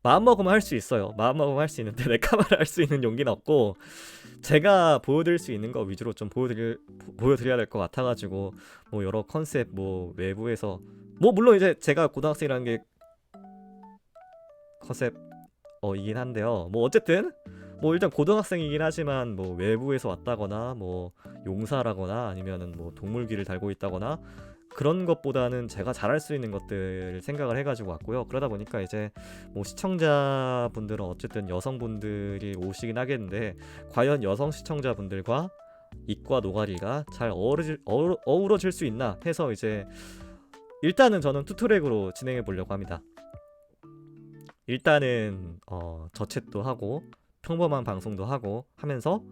마음먹으면 할 수 있어요. 마음먹으면 할 수 있는데 네카마를 할 수 있는 용기는 없고 제가 보여드릴 수 있는 거 위주로 좀 보여드려야 될 것 같아가지고 뭐 여러 컨셉 뭐 외부에서 뭐 물론 이제 제가 고등학생이라는 게 컨셉 이긴 한데요. 뭐 어쨌든 뭐 일단 고등학생이긴 하지만 뭐 외부에서 왔다거나 뭐 용사라거나 아니면은 뭐 동물귀를 달고 있다거나 그런 것보다는 제가 잘할 수 있는 것들을 생각을 해가지고 왔고요. 그러다 보니까 이제 뭐 시청자분들은 어쨌든 여성분들이 오시긴 하겠는데 과연 여성 시청자분들과 이과 노가리가 잘 어우러질 수 있나 해서 이제 일단은 저는 투트랙으로 진행해 보려고 합니다. 일단은 저챗도 하고 평범한 방송도 하고 하면서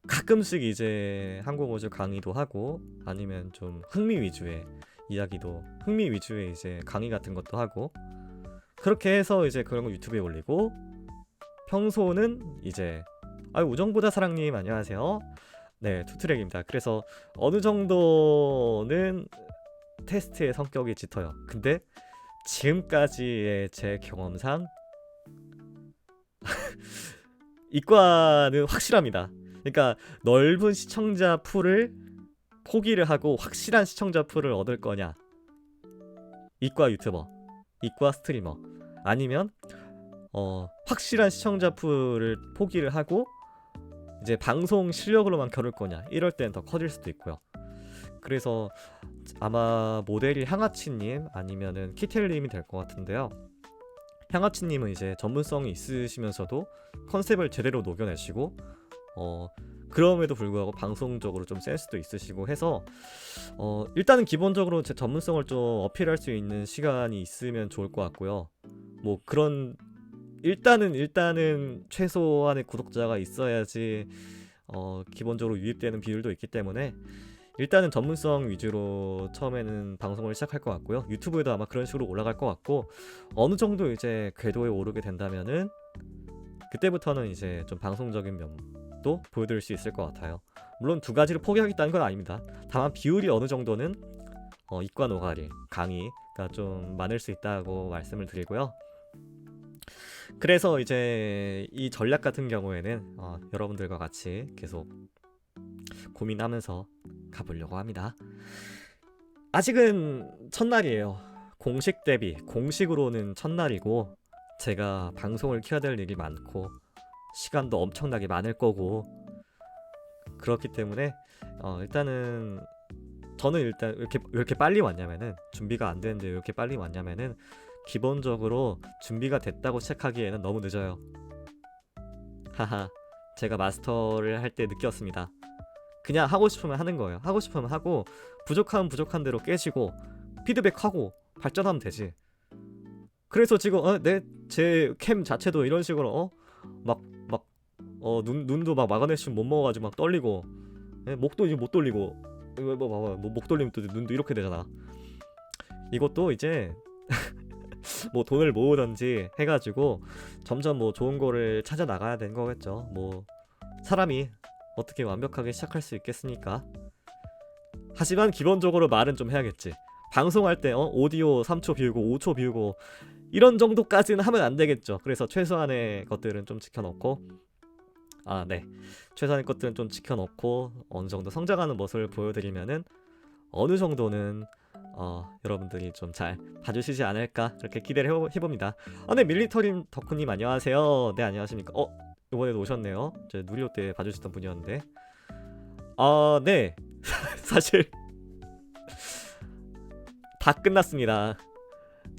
가끔씩 이제 한국어주 강의도 하고 아니면 좀 흥미 위주의 이야기도 흥미 위주의 이제 강의 같은 것도 하고 그렇게 해서 이제 그런 거 유튜브에 올리고 평소는 이제 우정보다 사랑님 안녕하세요. 네, 투트랙입니다. 그래서 어느 정도는 테스트의 성격이 짙어요. 근데 지금까지의 제 경험상 이과는 확실합니다. 그러니까 넓은 시청자 풀을 포기를 하고 확실한 시청자 풀을 얻을 거냐, 이과 유튜버, 이과 스트리머, 아니면 확실한 시청자 풀을 포기를 하고 이제 방송 실력으로만 겨룰 거냐, 이럴 땐 더 커질 수도 있고요. 그래서 아마 모델이 향아치님 아니면은 키텔님이 될 것 같은데요. 향아치님은 이제 전문성이 있으시면서도 컨셉을 제대로 녹여내시고 그럼에도 불구하고 방송적으로 좀 센스도 있으시고 해서 일단은 기본적으로 제 전문성을 좀 어필할 수 있는 시간이 있으면 좋을 것 같고요. 뭐 그런 일단은 최소한의 구독자가 있어야지 기본적으로 유입되는 비율도 있기 때문에 일단은 전문성 위주로 처음에는 방송을 시작할 것 같고요. 유튜브에도 아마 그런 식으로 올라갈 것 같고 어느 정도 이제 궤도에 오르게 된다면은 그때부터는 이제 좀 방송적인 면도 보여드릴 수 있을 것 같아요. 물론 두 가지를 포기하겠다는 건 아닙니다. 다만 비율이 어느 정도는 이과 노가리 강의가 좀 많을 수 있다고 말씀을 드리고요. 그래서 이제 이 전략 같은 경우에는 여러분들과 같이 계속 고민하면서 가보려고 합니다. 아직은 첫날이에요. 공식 데뷔, 공식으로는 첫날이고 제가 방송을 켜야 될 일이 많고 시간도 엄청나게 많을 거고 그렇기 때문에 일단은 저는 일단 왜 이렇게 빨리 왔냐면은 준비가 안 되는데 왜 이렇게 빨리 왔냐면은 기본적으로 준비가 됐다고 시작하기에는 너무 늦어요. 하하, 제가 마스터를 할 때 느꼈습니다. 그냥 하고 싶으면 하는 거예요. 하고 싶으면 하고 부족하면 부족한 대로 깨지고 피드백하고 발전하면 되지. 그래서 지금 제 캠 자체도 이런 식으로 눈도 막 마그네슘 못 먹어가지고 막 떨리고 목도 이제 못 돌리고 목 돌리면 또 눈도 이렇게 되잖아. 이것도 이제 뭐 돈을 모으던지 해가지고 점점 뭐 좋은 거를 찾아 나가야 되는 거겠죠. 뭐 사람이 어떻게 완벽하게 시작할 수 있겠습니까? 하지만 기본적으로 말은 좀 해야겠지. 방송할 때 오디오 3초 비우고 5초 비우고 이런 정도까지는 하면 안 되겠죠. 그래서 최소한의 것들은 좀 지켜놓고 최소한의 것들은 좀 지켜놓고 어느 정도 성장하는 모습을 보여드리면은 어느 정도는 여러분들이 좀 잘 봐주시지 않을까 그렇게 기대를 해봅니다. 네, 밀리터리 덕후님 안녕하세요. 네, 안녕하십니까. 이번에도 오셨네요. 제 누리호 때 봐주셨던 분이었는데 네. 사실 다 끝났습니다.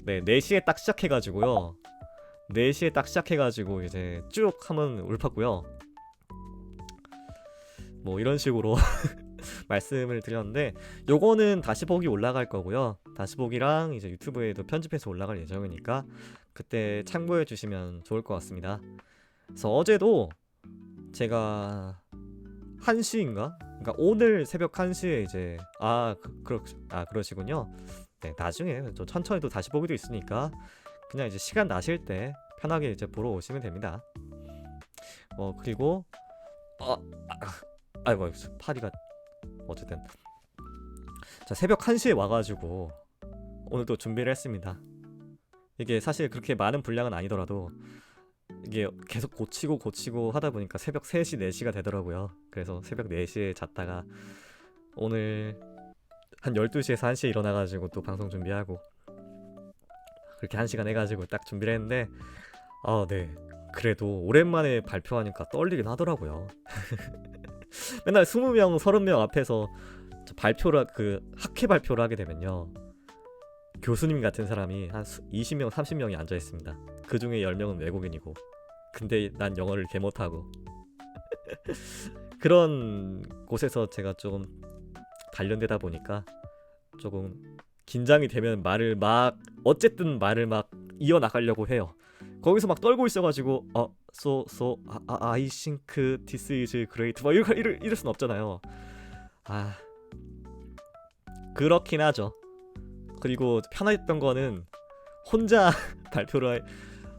네, 4시에 딱 시작해가지고요. 4시에 딱 시작해가지고 이제 쭉 하면 올팠고요. 뭐 이런 식으로 말씀을 드렸는데 요거는 다시 보기 올라갈 거고요. 다시 보기랑 이제 유튜브에도 편집해서 올라갈 예정이니까 그때 참고해 주시면 좋을 것 같습니다. 그래서 어제도 제가 1시인가? 그러니까 오늘 새벽 1시에 이제 그러시군요. 네, 나중에 좀 천천히 또 다시 보기도 있으니까 그냥 이제 시간 나실 때 편하게 이제 보러 오시면 됩니다. 그리고 아이고 파리가 어쨌든 자, 새벽 1시에 와가지고 오늘도 준비를 했습니다. 이게 사실 그렇게 많은 분량은 아니더라도 이게 계속 고치고 하다 보니까 새벽 3시 4시가 되더라고요. 그래서 새벽 4시에 잤다가 오늘 한 12시에서 1시에 일어나가지고 또 방송 준비하고 그렇게 1시간 해가지고 딱 준비를 했는데 네, 그래도 오랜만에 발표하니까 떨리긴 하더라고요. 맨날 20명, 30명 앞에서 발표를 그 학회 발표를 하게 되면요. 교수님 같은 사람이 한 20명, 30명이 앉아 있습니다. 그 중에 10명은 외국인이고. 근데 난 영어를 개 못하고. 그런 곳에서 제가 조금 단련되다 보니까 조금 긴장이 되면 어쨌든 말을 막 이어나가려고 해요. 거기서 막 떨고 있어가지고 I think this is great 막 이럴 순 없잖아요. 아, 그렇긴 하죠. 그리고 편했던 거는 혼자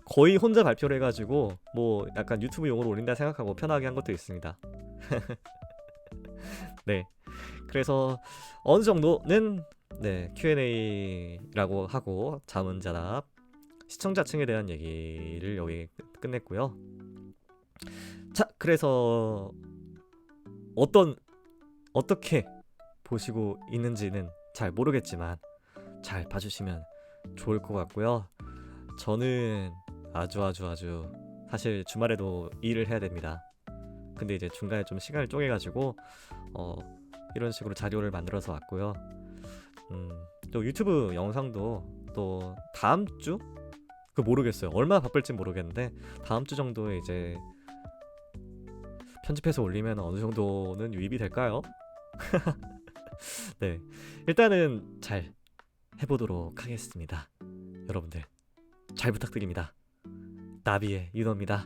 거의 혼자 발표를 해가지고 뭐 약간 유튜브 용어로 올린다 생각하고 편하게 한 것도 있습니다. 네, 그래서 어느 정도는 네, Q&A라고 하고 자문자답 시청자층에 대한 얘기를 여기 끝냈고요. 자, 그래서 어떻게 보시고 있는지는 잘 모르겠지만 잘 봐주시면 좋을 것 같고요. 저는 아주 사실 주말에도 일을 해야 됩니다. 근데 이제 중간에 좀 시간을 쪼개가지고 이런 식으로 자료를 만들어서 왔고요. 또 유튜브 영상도 또 다음 주? 모르겠어요. 얼마나 바쁠지 모르겠는데 다음 주 정도에 이제 편집해서 올리면 어느 정도는 유입이 될까요? 네, 일단은 잘 해보도록 하겠습니다. 여러분들 잘 부탁드립니다. 나비의 윤호입니다.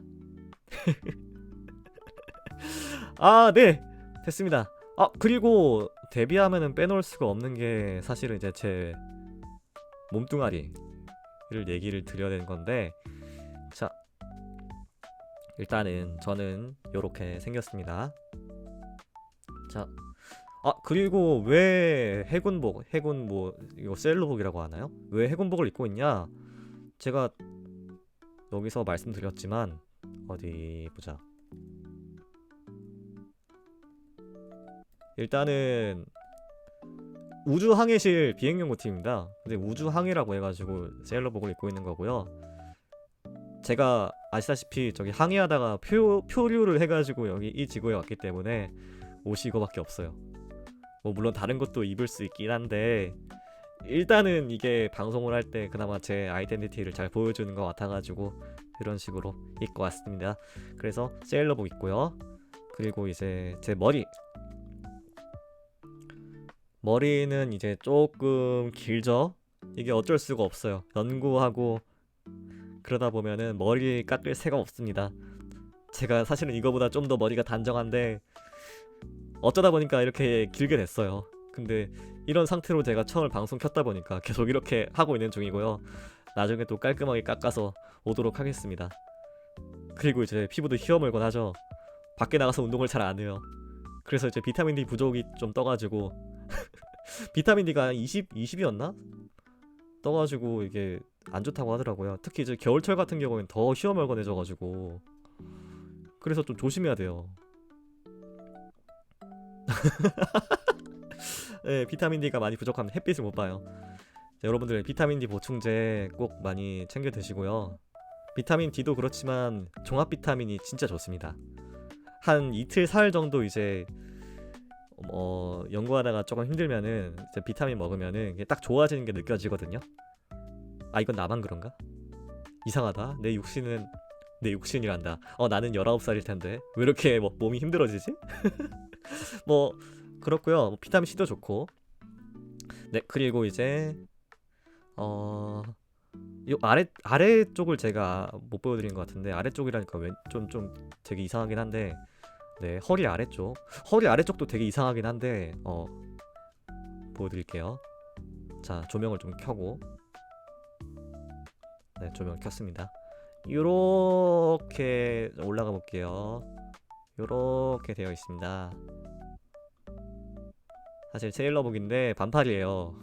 아, 네, 됐습니다. 그리고 데뷔하면은 빼놓을 수가 없는 게 사실은 이제 제 몸뚱아리를 얘기를 드려야 되는 건데, 자, 일단은 저는 요렇게 생겼습니다. 자, 그리고 왜 해군복 뭐 이거 셀러복이라고 하나요? 왜 해군복을 입고 있냐? 제가 여기서 말씀드렸지만 어디 보자. 일단은 우주항해실 비행연구팀입니다. 근데 우주항해라고 해가지고 세일러복을 입고 있는 거고요. 제가 아시다시피 저기 항해하다가 표류를 해가지고 여기 이 지구에 왔기 때문에 옷이 이거밖에 없어요. 뭐 물론 다른 것도 입을 수 있긴 한데 일단은 이게 방송을 할 때 그나마 제 아이덴티티를 잘 보여주는 것 같아가지고 이런 식으로 입고 왔습니다. 그래서 세일러복 입고요. 그리고 이제 제 머리는 이제 조금 길죠? 이게 어쩔 수가 없어요. 연구하고 그러다 보면은 머리 깎을 새가 없습니다. 제가 사실은 이거보다 좀 더 머리가 단정한데 어쩌다 보니까 이렇게 길게 됐어요. 근데 이런 상태로 제가 처음 방송 켰다 보니까 계속 이렇게 하고 있는 중이고요. 나중에 또 깔끔하게 깎아서 오도록 하겠습니다. 그리고 이제 피부도 휘어물곤 하죠. 밖에 나가서 운동을 잘 안 해요. 그래서 이제 비타민 D 부족이 좀 떠가지고 비타민 D가 20이었나? 떠가지고 이게 안 좋다고 하더라고요. 특히 이제 겨울철 같은 경우엔 더 휘어멀건해져가지고 그래서 좀 조심해야 돼요. 네, 비타민 D가 많이 부족하면 햇빛을 못 봐요. 자, 여러분들 비타민 D 보충제 꼭 많이 챙겨 드시고요. 비타민 D도 그렇지만 종합 비타민이 진짜 좋습니다. 한 이틀 사흘 정도 이제 연구하다가 조금 힘들면은 이제 비타민 먹으면은 이게 딱 좋아지는 게 느껴지거든요. 이건 나만 그런가? 이상하다. 내 육신이란다. 나는 19살일 텐데 왜 이렇게 몸이 힘들어지지? 뭐 그렇고요. 비타민 C도 좋고. 네, 그리고 이제 요 아래쪽을 제가 못 보여드린 것 같은데 아래쪽이라니까 좀 되게 이상하긴 한데 네, 허리 아래쪽도 되게 이상하긴 한데 보여드릴게요. 자, 조명을 좀 켜고 네, 조명을 켰습니다. 요렇게 올라가 볼게요. 요렇게 되어 있습니다. 사실 세일러복인데 반팔이에요.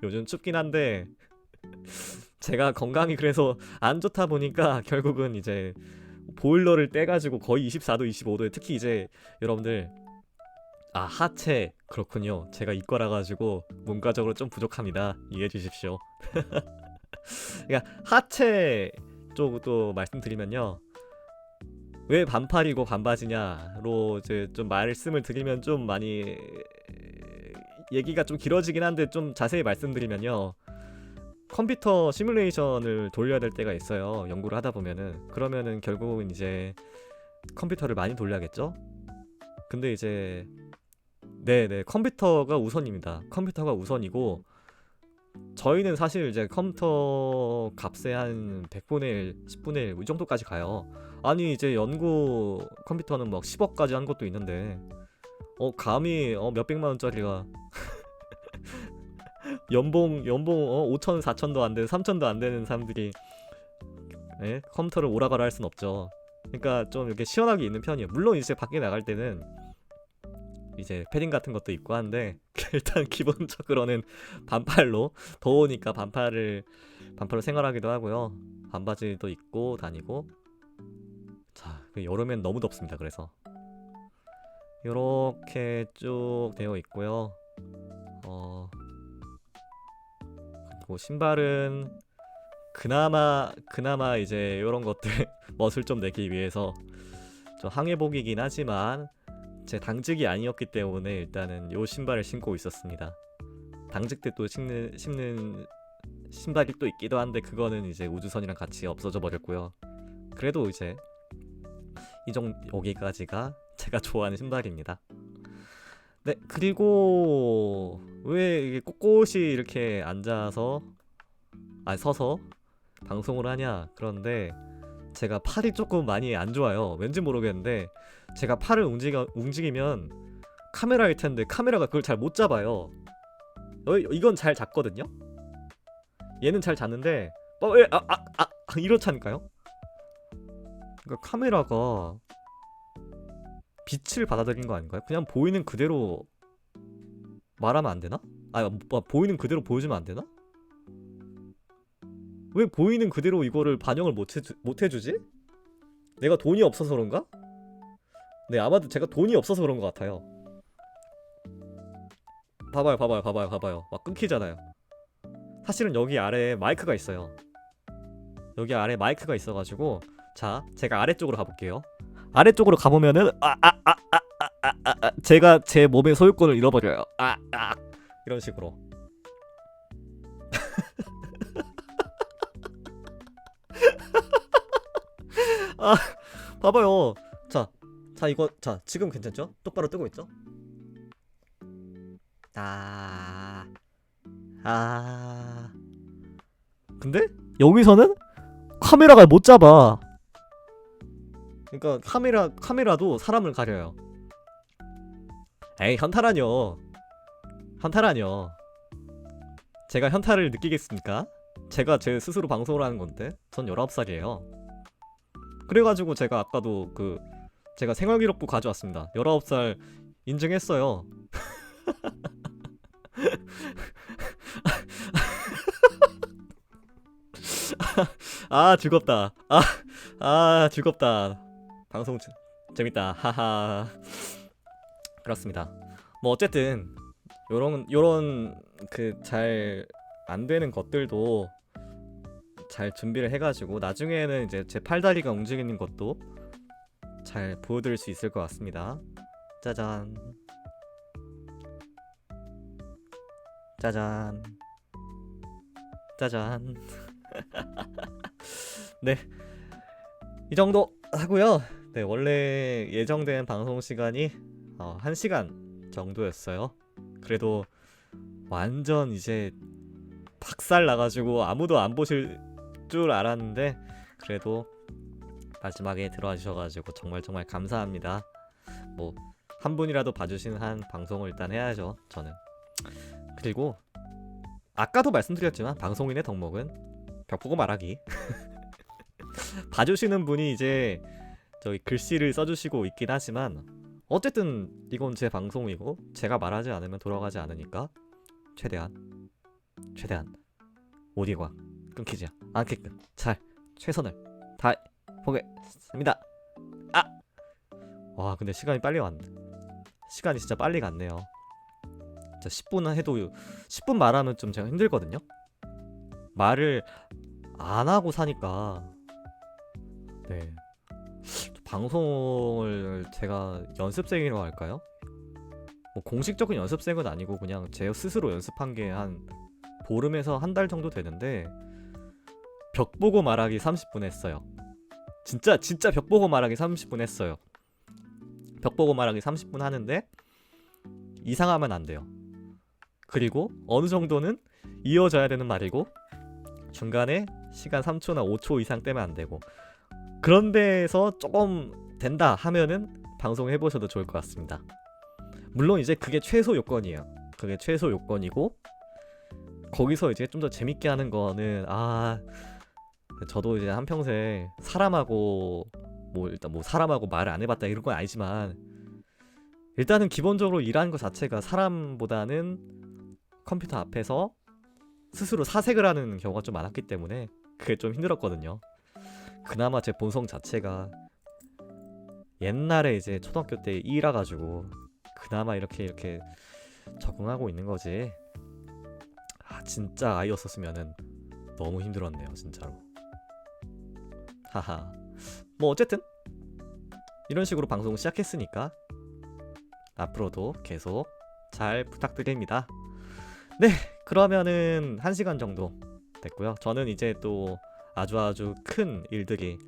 요즘 춥긴 한데 제가 건강이 그래서 안 좋다 보니까 결국은 이제 보일러를 떼가지고 거의 24도, 25도에 특히 이제 여러분들 하체 그렇군요. 제가 이과라 가지고 문과적으로 좀 부족합니다. 이해해 주십시오. 그러니까 하체 쪽도 말씀드리면요. 왜 반팔이고 반바지냐로 이제 좀 말씀을 드리면 좀 많이 얘기가 좀 길어지긴 한데 좀 자세히 말씀드리면요. 컴퓨터 시뮬레이션을 돌려야 될 때가 있어요. 연구를 하다 보면은. 그러면은 결국은 이제 컴퓨터를 많이 돌려야겠죠? 근데 이제 네네, 컴퓨터가 우선입니다. 컴퓨터가 우선이고 저희는 사실 이제 컴퓨터 값의 한 100분의 1, 10분의 1 이 정도까지 가요. 아니 이제 연구 컴퓨터는 막 10억까지 한 것도 있는데 감히 몇백만 원짜리가 연봉 5천 4천도 안 되는 3천도 안 되는 사람들이 예? 컴퓨터를 오라가라 할 순 없죠. 그러니까 좀 이렇게 시원하게 있는 편이에요. 물론 이제 밖에 나갈 때는 이제 패딩 같은 것도 입고 하는데 일단 기본적으로는 반팔로, 더우니까 반팔로 생활하기도 하고요. 반바지도 입고 다니고. 자, 여름엔 너무 덥습니다. 그래서 이렇게 쭉 되어 있고요. 그리고 신발은 그나마 이제 이런 것들 멋을 좀 내기 위해서 좀 항해복이긴 하지만 제 당직이 아니었기 때문에 일단은 요 신발을 신고 있었습니다. 당직 때 또 신는 신발이 또 있기도 한데 그거는 이제 우주선이랑 같이 없어져 버렸고요. 그래도 이제 여기까지가 제가 좋아하는 신발입니다. 네, 그리고 왜 이게 꼿꼿이 이렇게 서서 방송을 하냐? 그런데 제가 팔이 조금 많이 안 좋아요. 왠지 모르겠는데 제가 팔을 움직이면 카메라일 텐데 카메라가 그걸 잘 못 잡아요. 이건 잘 잡거든요. 얘는 잘 잡는데 이렇다니까요. 그러니까 카메라가 빛을 받아들인 거 아닌가요? 그냥 보이는 그대로 말하면 안 되나? 보이는 그대로 보여주면 안 되나? 왜 보이는 그대로 이거를 반영을 못 해주지? 내가 돈이 없어서 그런가? 네, 아마도 제가 돈이 없어서 그런 것 같아요. 봐봐요. 막 끊기잖아요. 사실은 여기 아래에 마이크가 있어요. 여기 아래 마이크가 있어가지고, 자, 제가 아래쪽으로 가볼게요. 아래쪽으로 가보면은 제가 제 몸의 소유권을 잃어버려요. 이런 식으로. 봐봐요. 자 이거 지금 괜찮죠? 똑바로 뜨고 있죠? 근데 여기서는 카메라가 못 잡아. 그러니까 카메라도 사람을 가려요. 에이, 현타라뇨. 제가 현타를 느끼겠습니까? 제가 제 스스로 방송을 하는 건데 전 19살이에요. 그래가지고 제가 아까도 제가 생활기록부 가져왔습니다. 19살 인증했어요. 즐겁다. 즐겁다. 방송 재밌다. 하하. 그렇습니다. 뭐 어쨌든 요런 잘 안 되는 것들도 잘 준비를 해가지고 나중에는 이제 제 팔다리가 움직이는 것도 잘 보여드릴 수 있을 것 같습니다. 짜잔. 네, 이 정도 하고요. 네, 원래 예정된 방송 시간이 1시간 정도였어요. 그래도 완전 이제 박살 나가지고 아무도 안 보실 줄 알았는데 그래도 마지막에 들어와 주셔가지고 정말 감사합니다. 뭐 한 분이라도 봐주시는 한 방송을 일단 해야죠, 저는. 그리고 아까도 말씀드렸지만 방송인의 덕목은 벽 보고 말하기. 봐주시는 분이 이제 저기 글씨를 써주시고 있긴 하지만 어쨌든 이건 제 방송이고 제가 말하지 않으면 돌아가지 않으니까 최대한 오디오가 끊기지 않게끔 잘 최선을 다해보겠습니다. 와, 근데 시간이 빨리 왔네. 시간이 진짜 빨리 갔네요. 진짜 10분 해도 10분 말하면 좀 제가 힘들거든요. 말을 안 하고 사니까 네, 방송을 제가 연습생이라고 할까요? 뭐 공식적인 연습생은 아니고 그냥 제 스스로 연습한 게 한 보름에서 한 달 정도 되는데 벽 보고 말하기 30분 했어요. 진짜 벽 보고 말하기 30분 했어요. 벽 보고 말하기 30분 하는데 이상하면 안 돼요. 그리고 어느 정도는 이어져야 되는 말이고 중간에 시간 3초나 5초 이상 떼면 안 되고 그런 데에서 조금 된다 하면은 방송 해보셔도 좋을 것 같습니다. 물론 이제 그게 최소 요건이에요. 그게 최소 요건이고 거기서 이제 좀 더 재밌게 하는 거는 저도 이제 한평생 사람하고 뭐 일단 뭐 사람하고 말을 안 해봤다 이런 건 아니지만 일단은 기본적으로 일하는 것 자체가 사람보다는 컴퓨터 앞에서 스스로 사색을 하는 경우가 좀 많았기 때문에 그게 좀 힘들었거든요. 그나마 제 본성 자체가 옛날에 이제 초등학교 때 이라 가지고 그나마 이렇게 적응하고 있는 거지. 진짜 아이였었으면은 너무 힘들었네요, 진짜로. 하하. 뭐 어쨌든 이런 식으로 방송 시작했으니까 앞으로도 계속 잘 부탁드립니다. 네, 그러면은 1시간 정도 됐고요. 저는 이제 또 아주 큰 일들이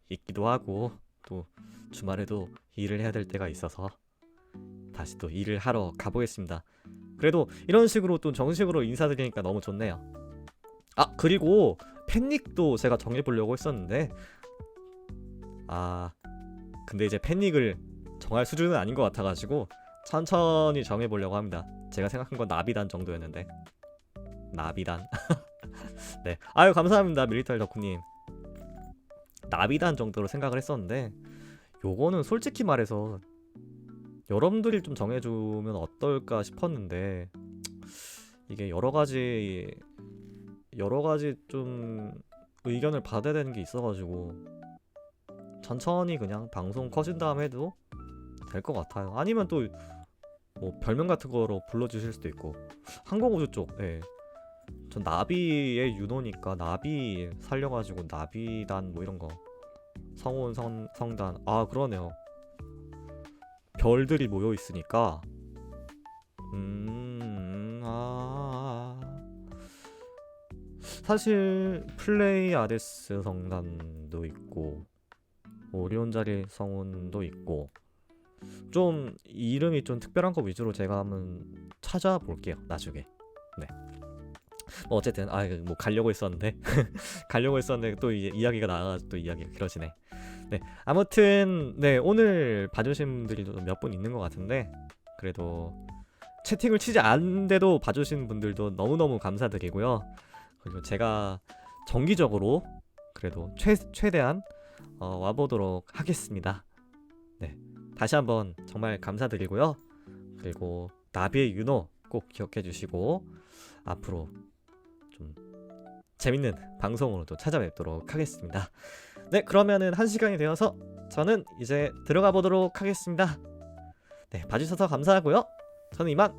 있기도 하고 또 주말에도 일을 해야 될 때가 있어서 다시 또 일을 하러 가보겠습니다. 그래도 이런 식으로 또 정식으로 인사드리니까 너무 좋네요. 그리고 팬닉도 제가 정해보려고 했었는데 근데 이제 팬닉을 정할 수준은 아닌 것 같아가지고 천천히 정해보려고 합니다. 제가 생각한 건 나비단 정도였는데 나비단 네, 아유 감사합니다 밀리터리 덕후님. 나비단 정도로 생각을 했었는데 요거는 솔직히 말해서 여러분들이 좀 정해주면 어떨까 싶었는데 이게 여러가지 좀 의견을 받아야 되는 게 있어가지고 천천히 그냥 방송 커진 다음에 해도 될 것 같아요. 아니면 또 뭐 별명 같은 거로 불러주실 수도 있고 항공우주 쪽. 네. 전 나비의 윤호니까 나비 살려가지고 나비단 뭐 이런 거 성운 성단 그러네요. 별들이 모여 있으니까 사실 플레이 아데스 성단도 있고 오리온자리 성운도 있고 좀 이름이 좀 특별한 거 위주로 제가 한번 찾아볼게요 나중에. 네. 뭐 어쨌든 뭐 가려고 했었는데 또 이야기가 나와가지고 또 이야기가 길어지네. 네, 아무튼 네 오늘 봐주신 분들이 몇 분 있는 것 같은데 그래도 채팅을 치지 않는데도 봐주신 분들도 너무너무 감사드리고요. 그리고 제가 정기적으로 그래도 최대한 와보도록 하겠습니다. 네, 다시 한번 정말 감사드리고요. 그리고 나비의 윤호 꼭 기억해 주시고 앞으로 좀 재밌는 방송으로 또 찾아뵙도록 하겠습니다. 네, 그러면은 1시간이 되어서 저는 이제 들어가 보도록 하겠습니다. 네, 봐주셔서 감사하고요. 저는 이만